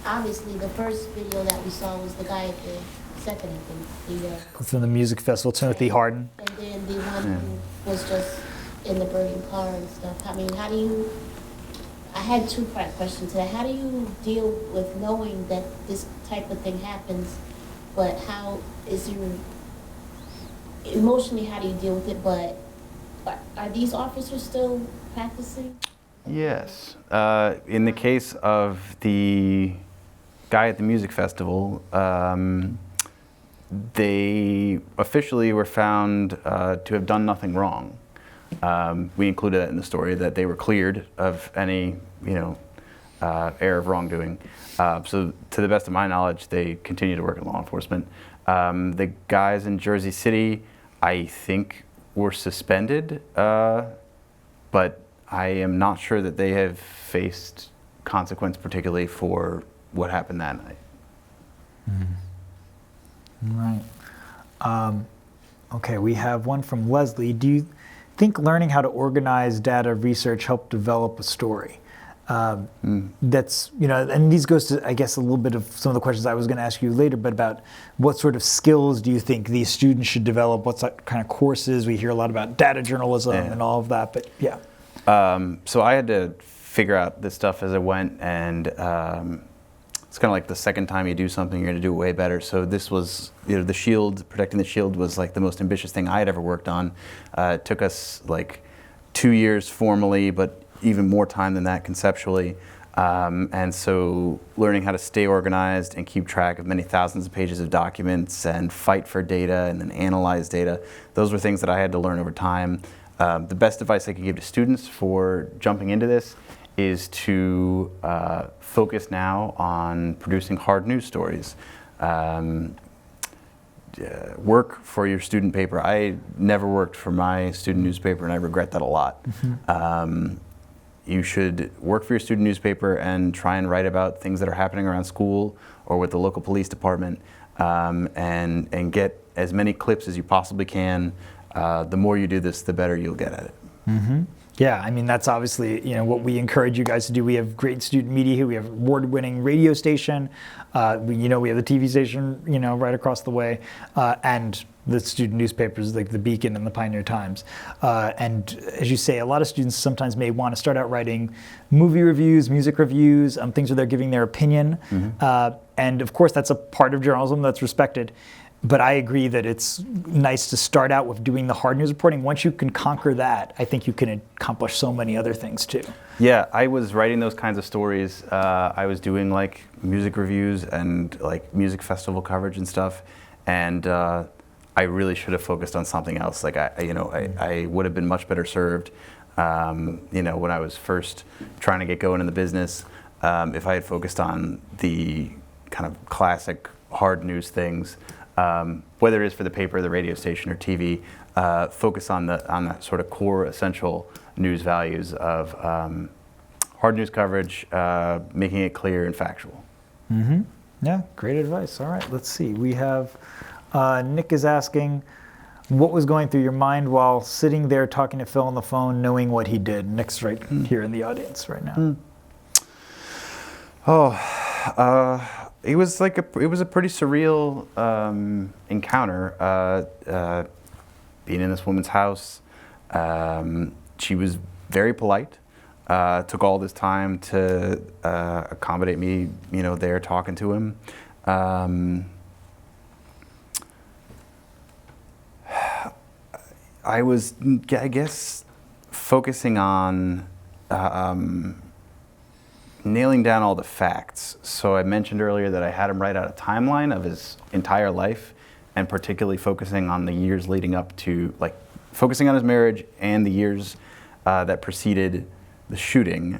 obviously, the first video that we saw was the guy at the second, I think. From the music festival, Timothy Harden. And then the one who was just in the burning car and stuff. I mean, how do you, I had two-part questions to that. How do you deal with knowing that this type of thing happens, but how is your, emotionally, how do you deal with it, but are these officers still practicing? Yes. In the case of the guy at the music festival, they officially were found to have done nothing wrong. We included that in the story, that they were cleared of any, error of wrongdoing. So to the best of my knowledge, they continue to work in law enforcement. The guys in Jersey City, I think, were suspended, but I am not sure that they have faced consequence, particularly for what happened that night. Right. Okay, we have one from Leslie. Do you think learning how to organize data research helped develop a story? That's, and these goes to, I guess, a little bit of some of the questions I was going to ask you later, but about what sort of skills do you think these students should develop? What kind of courses? We hear a lot about data journalism and all of that, but yeah. So I had to figure out this stuff as I went, and it's kind of like the second time you do something, you're going to do it way better. So this was, the shield, protecting the shield was like the most ambitious thing I had ever worked on. It took us like 2 years formally, but even more time than that conceptually. And so learning how to stay organized and keep track of many thousands of pages of documents and fight for data and then analyze data, those were things that I had to learn over time. The best advice I could give to students for jumping into this is to focus now on producing hard news stories. Work for your student paper. I never worked for my student newspaper, and I regret that a lot. You should work for your student newspaper and try and write about things that are happening around school or with the local police department, and get as many clips as you possibly can. The more you do this, the better you'll get at it. Yeah, I mean, that's obviously, what we encourage you guys to do. We have great student media here. We have award-winning radio station. We have the TV station, right across the way, and the student newspapers like the Beacon and the Pioneer Times. And as you say, a lot of students sometimes may want to start out writing movie reviews, music reviews, things where they're giving their opinion. And of course, that's a part of journalism that's respected. But I agree that it's nice to start out with doing the hard news reporting. Once you can conquer that, I think you can accomplish so many other things too. Yeah, I was writing those kinds of stories. I was doing like music reviews and like music festival coverage and stuff. And I really should have focused on something else. Like I would have been much better served, when I was first trying to get going in the business, if I had focused on the kind of classic hard news things. Whether it is for the paper, the radio station, or TV, focus on the sort of core essential news values of hard news coverage, making it clear and factual. Yeah, great advice. All right, let's see. We have Nick is asking, what was going through your mind while sitting there talking to Phil on the phone, knowing what he did? Nick's right here in the audience right now. It was a pretty surreal encounter. Being in this woman's house, she was very polite. took all this time to accommodate me, there talking to him. I was, I guess, focusing on nailing down all the facts. So I mentioned earlier that I had him write out a timeline of his entire life, and particularly focusing on the years leading up to, like, focusing on his marriage and the years that preceded the shooting.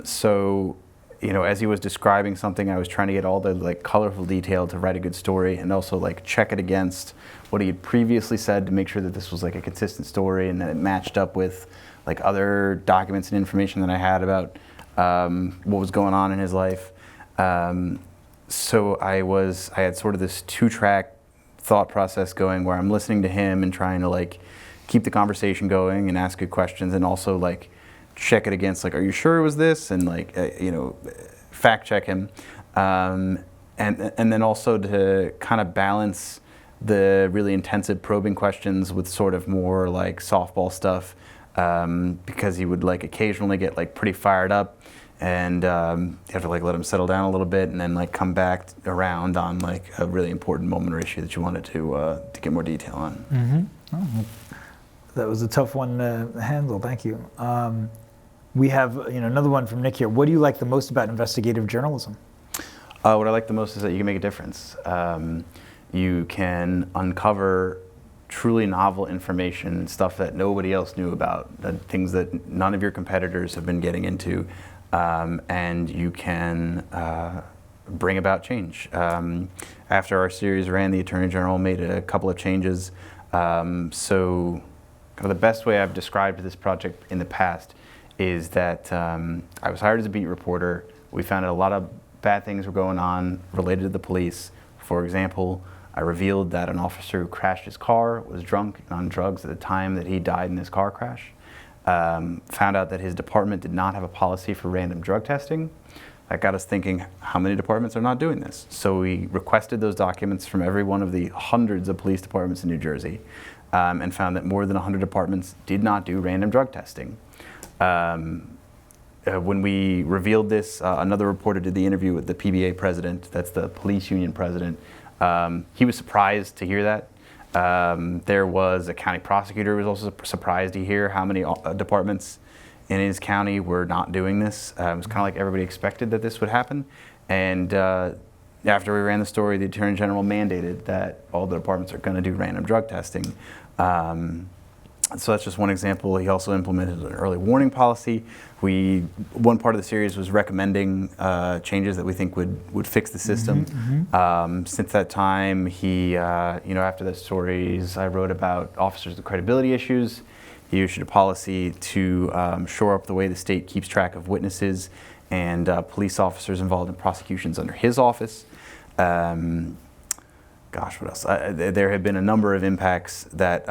So, as he was describing something, I was trying to get all the, like, colorful detail to write a good story, and also, like, check it against what he had previously said to make sure that this was, like, a consistent story and that it matched up with, like, other documents and information that I had about what was going on in his life. So I had sort of this 2-track thought process going, where I'm listening to him and trying to, like, keep the conversation going and ask good questions, and also, like, check it against, like, are you sure it was this? And, like, fact check him. And then also to kind of balance the really intensive probing questions with sort of more, like, softball stuff, because he would, like, occasionally get, like, pretty fired up, and you have to, like, let him settle down a little bit, and then, like, come back around on, like, a really important moment or issue that you wanted to get more detail on. Mm-hmm. Oh, that was a tough one to handle. Thank you. We have another one from Nick here. What do you like the most about investigative journalism? What I like the most is that you can make a difference. You can uncover truly novel information, stuff that nobody else knew about, things that none of your competitors have been getting into, and you can bring about change. After our series ran, the Attorney General made a couple of changes. So kind of the best way I've described this project in the past is that I was hired as a beat reporter. We found out a lot of bad things were going on related to the police. For example, I revealed that an officer who crashed his car was drunk and on drugs at the time that he died in his car crash. Found out that his department did not have a policy for random drug testing. That got us thinking, how many departments are not doing this? So we requested those documents from every one of the hundreds of police departments in New Jersey, and found that more than 100 departments did not do random drug testing. When we revealed this, another reporter did the interview with the PBA president, that's the police union president. He was surprised to hear that. There was a county prosecutor who was also surprised to hear how many departments in his county were not doing this. It was kind of like everybody expected that this would happen. And after we ran the story, the Attorney General mandated that all the departments are going to do random drug testing. So that's just one example. He also implemented an early warning policy. One part of the series was recommending changes that we think would fix the system. Mm-hmm. Since that time, he, after the stories I wrote about officers with credibility issues, he issued a policy to shore up the way the state keeps track of witnesses and police officers involved in prosecutions under his office. Gosh, what else? There have been a number of impacts that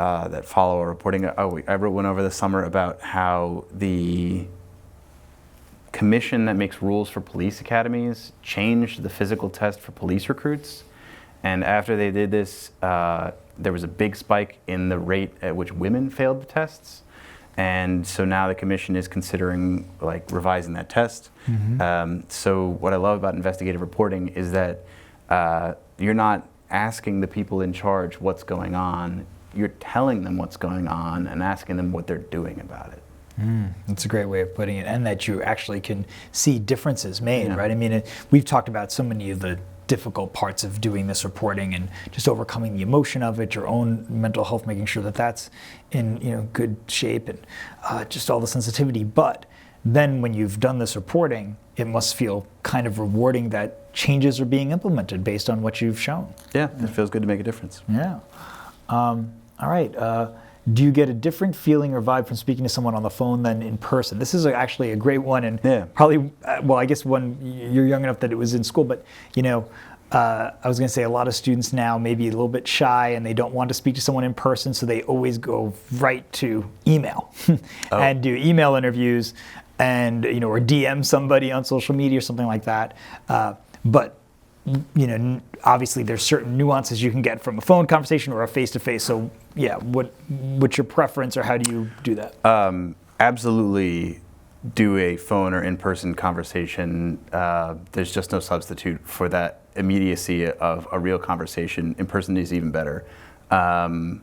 follow our reporting. I wrote one over the summer about how the commission that makes rules for police academies changed the physical test for police recruits. And after they did this, there was a big spike in the rate at which women failed the tests. And so now the commission is considering, like, revising that test. Mm-hmm. So what I love about investigative reporting is that you're not asking the people in charge what's going on, you're telling them what's going on and asking them what they're doing about it. That's a great way of putting it, and that you actually can see differences made, right? I mean, we've talked about so many of the difficult parts of doing this reporting and just overcoming the emotion of it, your own mental health, making sure that that's in good shape, and just all the sensitivity. But then when you've done this reporting, it must feel kind of rewarding that changes are being implemented based on what you've shown. Yeah, it feels good to make a difference. Yeah. All right. Do you get a different feeling or vibe from speaking to someone on the phone than in person? This is actually a great one, and probably, I guess when you're young enough that it was in school, but I was going to say a lot of students now may be a little bit shy and they don't want to speak to someone in person, so they always go right to email and do email interviews and, or DM somebody on social media or something like that. But obviously there's certain nuances you can get from a phone conversation or a face-to-face. So what's your preference, or how do you do that? Absolutely, do a phone or in-person conversation, there's just no substitute for that immediacy of a real conversation. In person is even better. I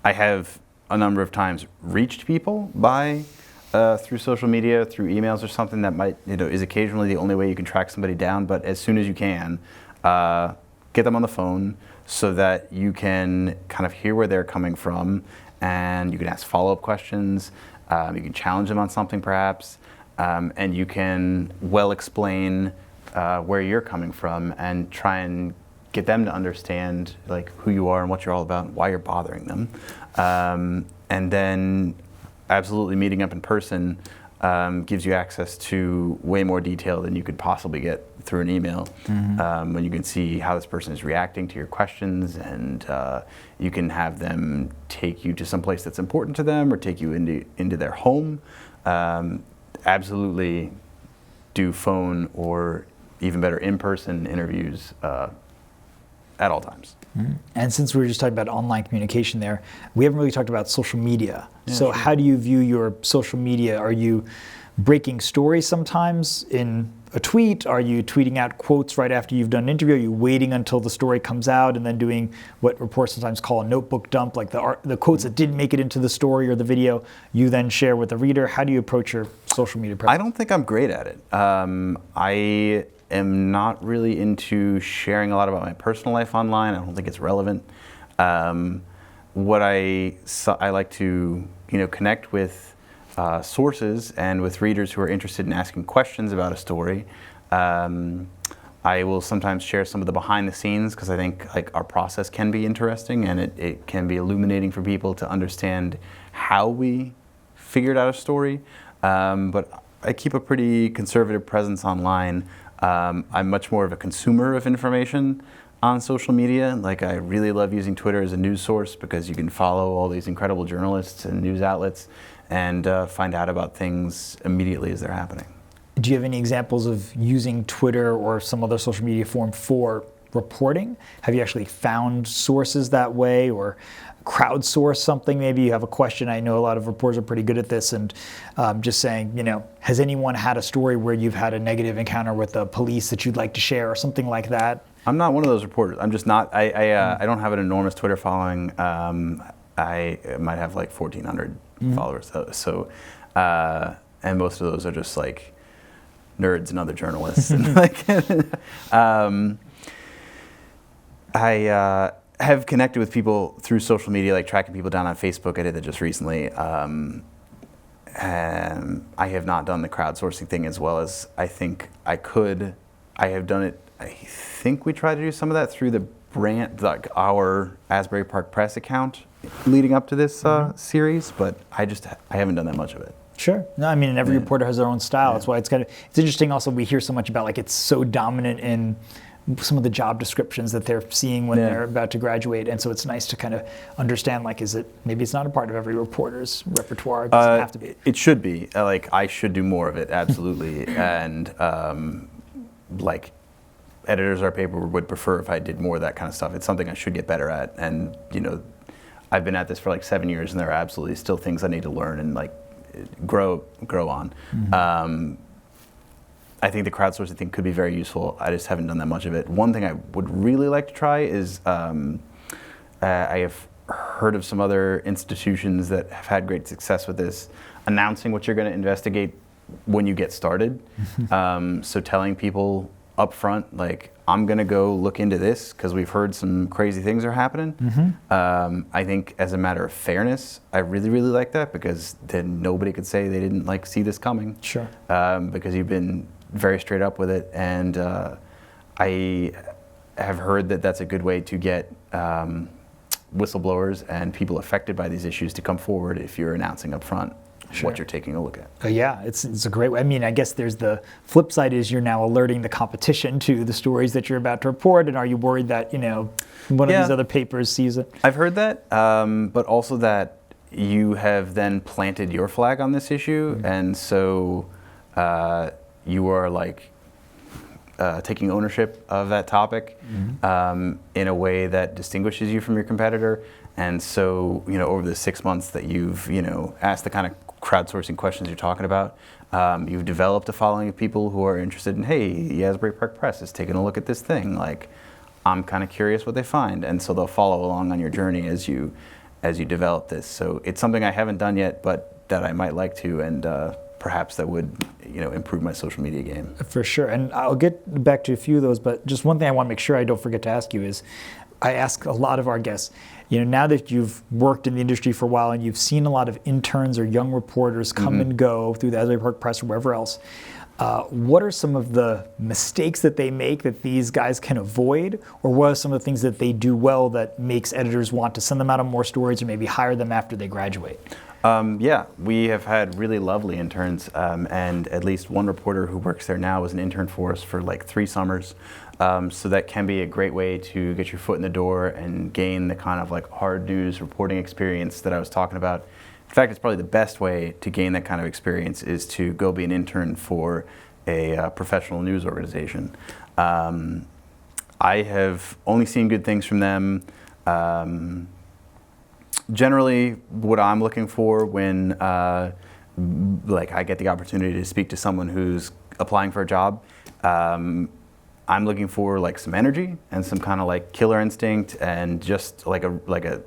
have a number of times reached people through social media, through emails or something that might, is occasionally the only way you can track somebody down. But as soon as you can, get them on the phone so that you can kind of hear where they're coming from, and you can ask follow-up questions. You can challenge them on something perhaps, and you can well explain where you're coming from and try and get them to understand like who you are and what you're all about and why you're bothering them. And then absolutely meeting up in person gives you access to way more detail than you could possibly get through an email. When you can see how this person is reacting to your questions, and you can have them take you to some place that's important to them or take you into their home. Absolutely do phone or even better in-person interviews at all times. And since we were just talking about online communication there, we haven't really talked about social media. Yeah, so sure. How do you view your social media? Are you breaking stories sometimes in a tweet? Are you tweeting out quotes right after you've done an interview? Are you waiting until the story comes out and then doing what reporters sometimes call a notebook dump, like the quotes that didn't make it into the story or the video, you then share with the reader? How do you approach your social media presence? I don't think I'm great at it. I am not really into sharing a lot about my personal life online. I don't think it's relevant. What I like to connect with sources and with readers who are interested in asking questions about a story. I will sometimes share some of the behind the scenes because I think like our process can be interesting, and it can be illuminating for people to understand how we figured out a story. But I keep a pretty conservative presence online. I'm much more of a consumer of information on social media. Like, I really love using Twitter as a news source because you can follow all these incredible journalists and news outlets and find out about things immediately as they're happening. Do you have any examples of using Twitter or some other social media form for reporting? Have you actually found sources that way, or crowdsource something? Maybe you have a question. I know a lot of reporters are pretty good at this, and just saying, has anyone had a story where you've had a negative encounter with the police that you'd like to share, or something like that? I'm not one of those reporters. I'm just not. I don't have an enormous Twitter following. I might have like 1,400 followers. So, and most of those are just like nerds and other journalists. And I have connected with people through social media, like tracking people down on Facebook. I did that just recently. And I have not done the crowdsourcing thing as well as I think I could. I have done it. I think we tried to do some of that through the brand, like our Asbury Park Press account leading up to this series, but I haven't done that much of it. Sure. No, I mean, every reporter has their own style. That's why it's interesting. Also, we hear so much about, like, it's so dominant in some of the job descriptions that they're seeing when they're about to graduate, and so it's nice to kind of understand, like, maybe it's not a part of every reporter's repertoire. It doesn't have to be. It should be. Like, I should do more of it, absolutely. And like, editors of our paper would prefer if I did more of that kind of stuff. It's something I should get better at, and I've been at this for like 7 years, and there are absolutely still things I need to learn and like grow on. I think the crowdsourcing thing could be very useful. I just haven't done that much of it. One thing I would really like to try is I have heard of some other institutions that have had great success with this, announcing what you're going to investigate when you get started. So telling people up front, like, I'm going to go look into this because we've heard some crazy things are happening. I think as a matter of fairness, I really, really like that, because then nobody could say they didn't see this coming. Sure. Because you've been very straight up with it. And I have heard that that's a good way to get whistleblowers and people affected by these issues to come forward if you're announcing up front what you're taking a look at. Yeah, it's a great way. I mean, I guess there's the flip side is you're now alerting the competition to the stories that you're about to report, and are you worried that, one of these other papers sees it? I've heard that, but also that you have then planted your flag on this issue, and so you are like taking ownership of that topic in a way that distinguishes you from your competitor. And so, over the 6 months that you've, asked the kind of crowdsourcing questions you're talking about, you've developed a following of people who are interested in, hey, Asbury Park Press is taking a look at this thing. Like, I'm kind of curious what they find. And so they'll follow along on your journey as you develop this. So it's something I haven't done yet, but that I might like to, and perhaps that would, improve my social media game. For sure. And I'll get back to a few of those, but just one thing I want to make sure I don't forget to ask you is, I ask a lot of our guests, now that you've worked in the industry for a while and you've seen a lot of interns or young reporters come and go through the Asbury Park Press or wherever else, what are some of the mistakes that they make that these guys can avoid? Or what are some of the things that they do well that makes editors want to send them out on more stories or maybe hire them after they graduate? Yeah, we have had really lovely interns, and at least one reporter who works there now was an intern for us for like 3 summers. So that can be a great way to get your foot in the door and gain the kind of like hard news reporting experience that I was talking about. In fact, it's probably the best way to gain that kind of experience is to go be an intern for a professional news organization. I have only seen good things from them. Generally, what I'm looking for when like I get the opportunity to speak to someone who's applying for a job, I'm looking for like some energy and some kind of like killer instinct and just like a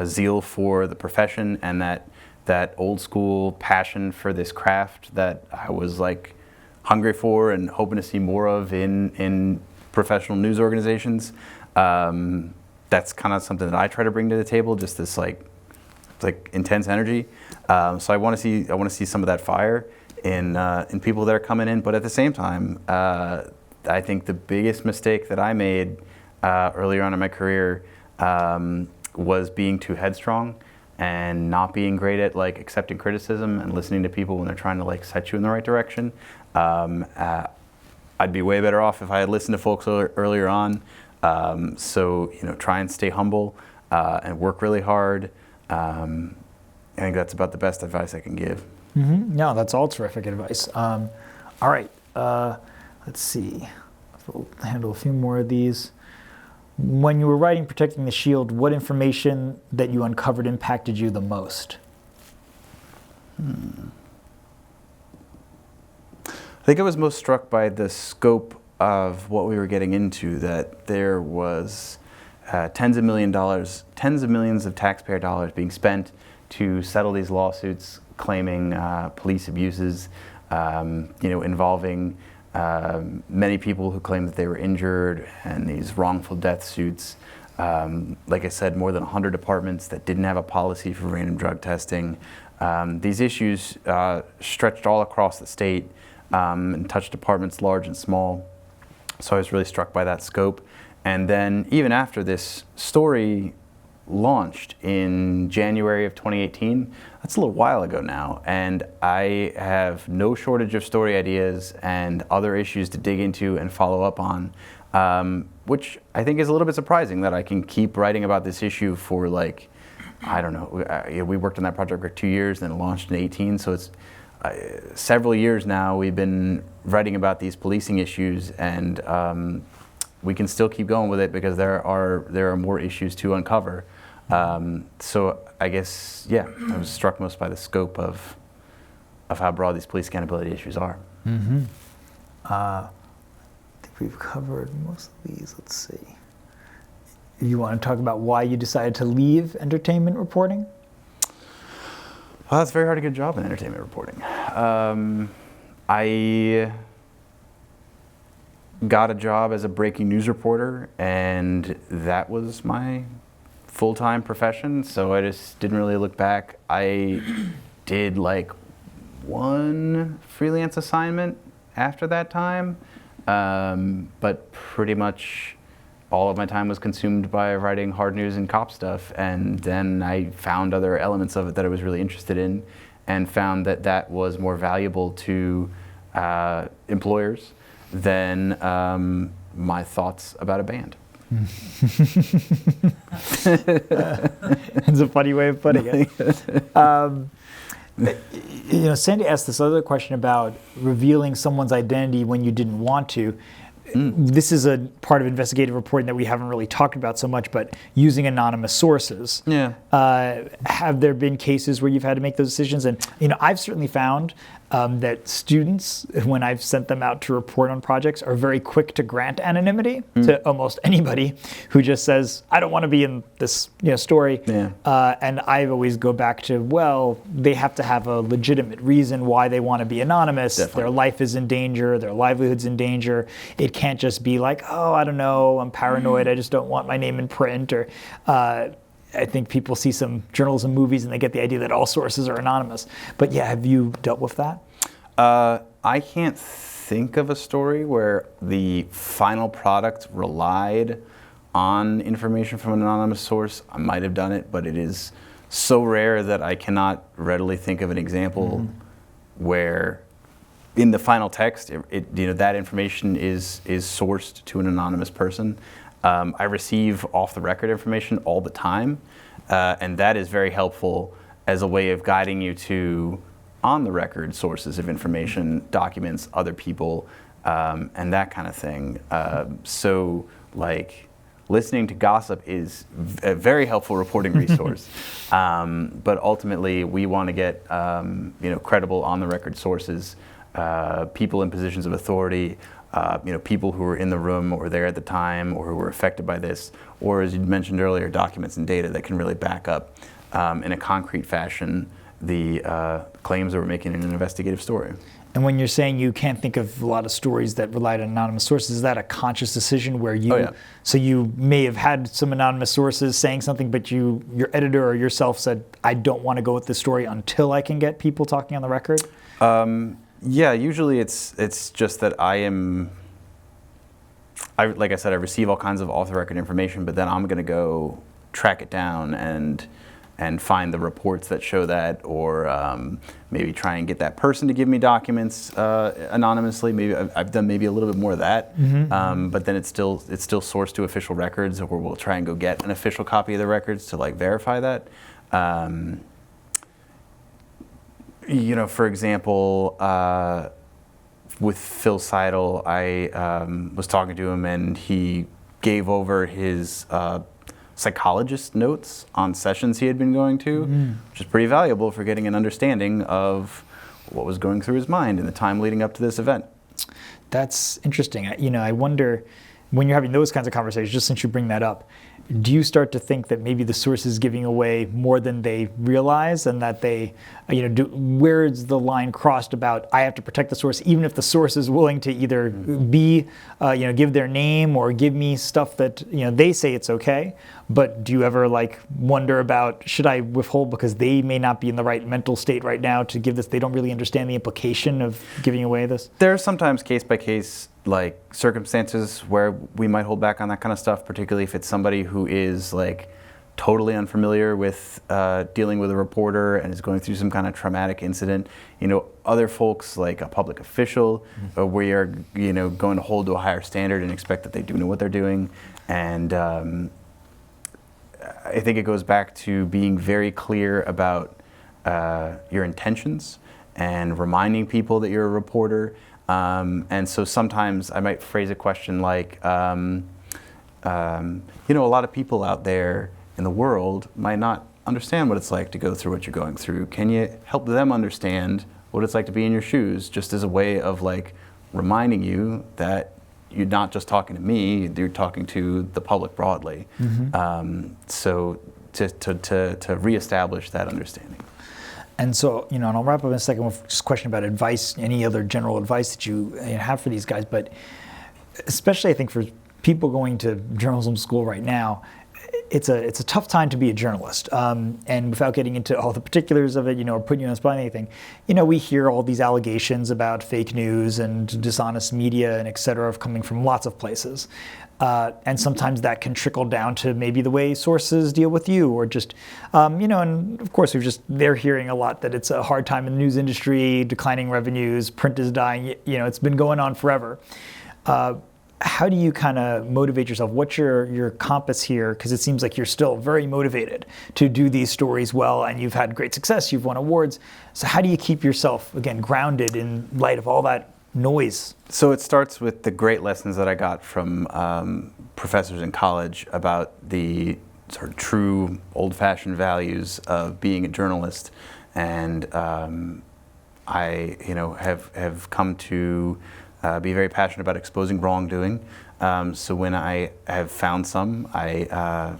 zeal for the profession and that old school passion for this craft that I was like hungry for and hoping to see more of in professional news organizations. That's kind of something that I try to bring to the table, just this like intense energy. So I want to see some of that fire in people that are coming in. But at the same time, I think the biggest mistake that I made earlier on in my career was being too headstrong and not being great at like accepting criticism and listening to people when they're trying to like set you in the right direction. I'd be way better off if I had listened to folks earlier on. So try and stay humble and work really hard. I think that's about the best advice I can give. Mm-hmm. No, that's all terrific advice. All right, let's see. We'll handle a few more of these. When you were writing Protecting the Shield, what information that you uncovered impacted you the most? I think I was most struck by the scope of what we were getting into, that there was tens of millions of taxpayer dollars being spent to settle these lawsuits claiming police abuses, involving many people who claimed that they were injured, and these wrongful death suits. Like I said, more than 100 departments that didn't have a policy for random drug testing. These issues stretched all across the state and touched departments large and small. So I was really struck by that scope. And then even after this story launched in January of 2018, that's a little while ago now, and I have no shortage of story ideas and other issues to dig into and follow up on, which I think is a little bit surprising that I can keep writing about this issue for like, I don't know, we worked on that project for 2 years, then it launched in 18, so it's several years now we've been writing about these policing issues, and we can still keep going with it because there are more issues to uncover. So I guess, yeah, I was struck most by the scope of how broad these police accountability issues are. Mm-hmm. I think we've covered most of these. Let's see. You want to talk about why you decided to leave entertainment reporting? Well, it's very hard to get a job in entertainment reporting. I got a job as a breaking news reporter, and that was my full-time profession, so I just didn't really look back. I did like one freelance assignment after that time, but pretty much all of my time was consumed by writing hard news and cop stuff, and then I found other elements of it that I was really interested in and found that that was more valuable to employers than my thoughts about a band. It's a funny way of putting it. Sandy asked this other question about revealing someone's identity when you didn't want to. this is a part of investigative reporting that we haven't really talked about so much, but using anonymous sources. Yeah. Have there been cases where you've had to make those decisions? And I've certainly found that students, when I've sent them out to report on projects, are very quick to grant anonymity to almost anybody who just says, I don't want to be in this story. Yeah. And I always go back to, well, they have to have a legitimate reason why they want to be anonymous. Definitely. Their life is in danger, their livelihood's in danger. It can't just be like, oh, I don't know, I'm paranoid, I just don't want my name in print. Or I think people see some journalism movies and they get the idea that all sources are anonymous. But yeah, have you dealt with that? I can't think of a story where the final product relied on information from an anonymous source. I might have done it, but it is so rare that I cannot readily think of an example where in the final text, that information is sourced to an anonymous person. I receive off-the-record information all the time, and that is very helpful as a way of guiding you to on-the-record sources of information, documents, other people, and that kind of thing. So, listening to gossip is a very helpful reporting resource, but ultimately we want to get credible on-the-record sources, people in positions of authority, people who were in the room or there at the time or who were affected by this, or as you mentioned earlier, documents and data that can really back up in a concrete fashion the claims that we're making in an investigative story. And when you're saying you can't think of a lot of stories that relied on anonymous sources, is that a conscious decision where you, so you may have had some anonymous sources saying something, but your editor or yourself said, I don't want to go with this story until I can get people talking on the record? Yeah, usually it's just that like I said, I receive all kinds of off-the-record information, but then I'm going to go track it down and find the reports that show that, or maybe try and get that person to give me documents anonymously. Maybe I've done maybe a little bit more of that, but then it's still sourced to official records, or we'll try and go get an official copy of the records to verify that. For example, with Phil Seidle, I was talking to him and he gave over his psychologist notes on sessions he had been going to, which is pretty valuable for getting an understanding of what was going through his mind in the time leading up to this event. That's interesting. I wonder, when you're having those kinds of conversations, just since you bring that up, do you start to think that maybe the source is giving away more than they realize, and that they, where's the line crossed about I have to protect the source, even if the source is willing to either be, give their name or give me stuff that they say it's okay, but do you ever wonder about, should I withhold because they may not be in the right mental state right now to give this? They don't really understand the implication of giving away this. There are sometimes case by case circumstances where we might hold back on that kind of stuff, particularly if it's somebody who is totally unfamiliar with dealing with a reporter and is going through some kind of traumatic incident. Other folks, like a public official, we are going to hold to a higher standard and expect that they do know what they're doing. And I think it goes back to being very clear about your intentions and reminding people that you're a reporter. And so sometimes I might phrase a question like, a lot of people out there in the world might not understand what it's like to go through what you're going through. Can you help them understand what it's like to be in your shoes, just as a way of reminding you that you're not just talking to me, you're talking to the public broadly. So to reestablish that understanding. And so, and I'll wrap up in a second with just a question about advice, any other general advice that you have for these guys, but especially I think for people going to journalism school right now, it's a tough time to be a journalist. And without getting into all the particulars of it, or putting you on the spot or anything, we hear all these allegations about fake news and dishonest media and et cetera coming from lots of places. And sometimes that can trickle down to maybe the way sources deal with you, or just, and of course they're hearing a lot that it's a hard time in the news industry, declining revenues, print is dying, it's been going on forever. How do you kind of motivate yourself? What's your compass here? Because it seems like you're still very motivated to do these stories well, and you've had great success, you've won awards. So how do you keep yourself, again, grounded in light of all that noise? So it starts with the great lessons that I got from professors in college about the sort of true old-fashioned values of being a journalist, and I, have come to be very passionate about exposing wrongdoing. So when I have found some, I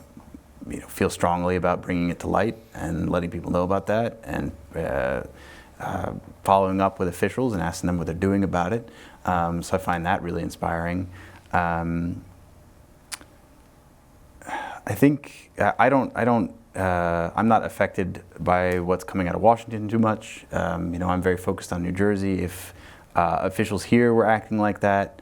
feel strongly about bringing it to light and letting people know about that, and following up with officials and asking them what they're doing about it. So I find that really inspiring. I think I'm not affected by what's coming out of Washington too much. I'm very focused on New Jersey. If officials here were acting like that,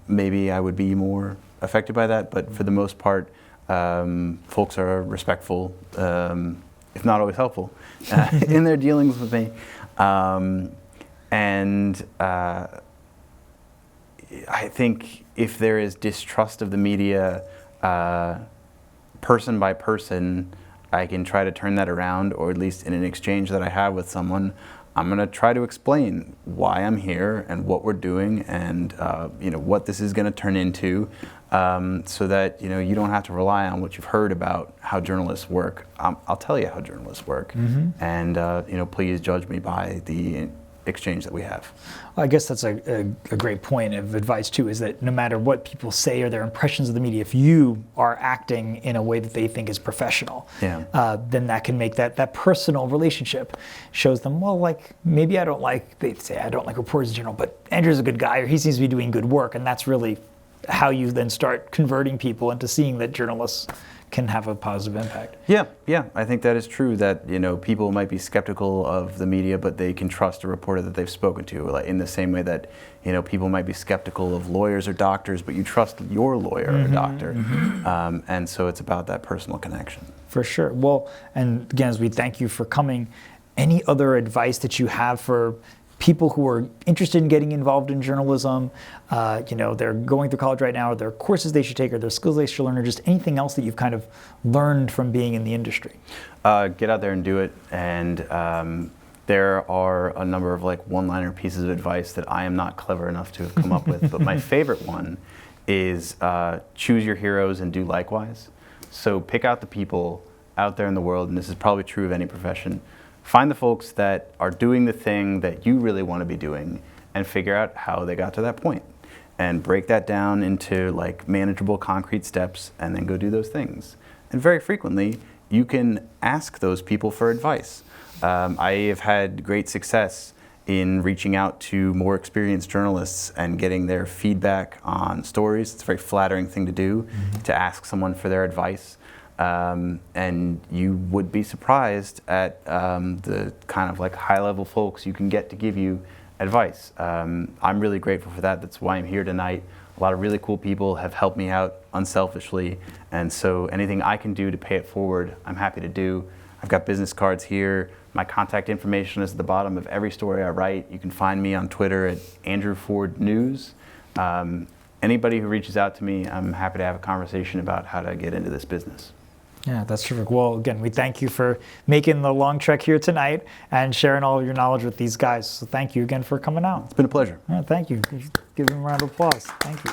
maybe I would be more affected by that. But for the most part, folks are respectful, if not always helpful, in their dealings with me. I think if there is distrust of the media, person by person, I can try to turn that around, or at least in an exchange that I have with someone, I'm going to try to explain why I'm here and what we're doing, and what this is going to turn into, so that you don't have to rely on what you've heard about how journalists work. I'll tell you how journalists work, and please judge me by the exchange that we have. Well, I guess that's a great point of advice too, is that no matter what people say or their impressions of the media, if you are acting in a way that they think is professional, then that can make that personal relationship, shows them, well, like, maybe they say I don't like reporters in general, but Andrew's a good guy, or he seems to be doing good work, and that's really how you then start converting people into seeing that journalists can have a positive impact. Yeah, I think that is true, that people might be skeptical of the media, but they can trust a reporter that they've spoken to, like in the same way that people might be skeptical of lawyers or doctors, but you trust your lawyer or doctor. And so it's about that personal connection. For sure. Well, and again, as we thank you for coming, any other advice that you have for people who are interested in getting involved in journalism, they're going through college right now, or there are courses they should take, or there are skills they should learn, or just anything else that you've kind of learned from being in the industry? Get out there and do it. And there are a number of one-liner pieces of advice that I am not clever enough to have come up with, but my favorite one is choose your heroes and do likewise. So pick out the people out there in the world, and this is probably true of any profession. Find the folks that are doing the thing that you really want to be doing, and figure out how they got to that point, and break that down into manageable, concrete steps, and then go do those things. And very frequently, you can ask those people for advice. I have had great success in reaching out to more experienced journalists and getting their feedback on stories. It's a very flattering thing to do, to ask someone for their advice. And you would be surprised at the kind of high-level folks you can get to give you advice. I'm really grateful for that. That's why I'm here tonight. A lot of really cool people have helped me out unselfishly, and so anything I can do to pay it forward, I'm happy to do. I've got business cards here. My contact information is at the bottom of every story I write. You can find me on Twitter at Andrew Ford News. Anybody who reaches out to me, I'm happy to have a conversation about how to get into this business. Yeah, that's terrific. Well, again, we thank you for making the long trek here tonight and sharing all of your knowledge with these guys. So thank you again for coming out. It's been a pleasure. Yeah, thank you. Give them a round of applause. Thank you.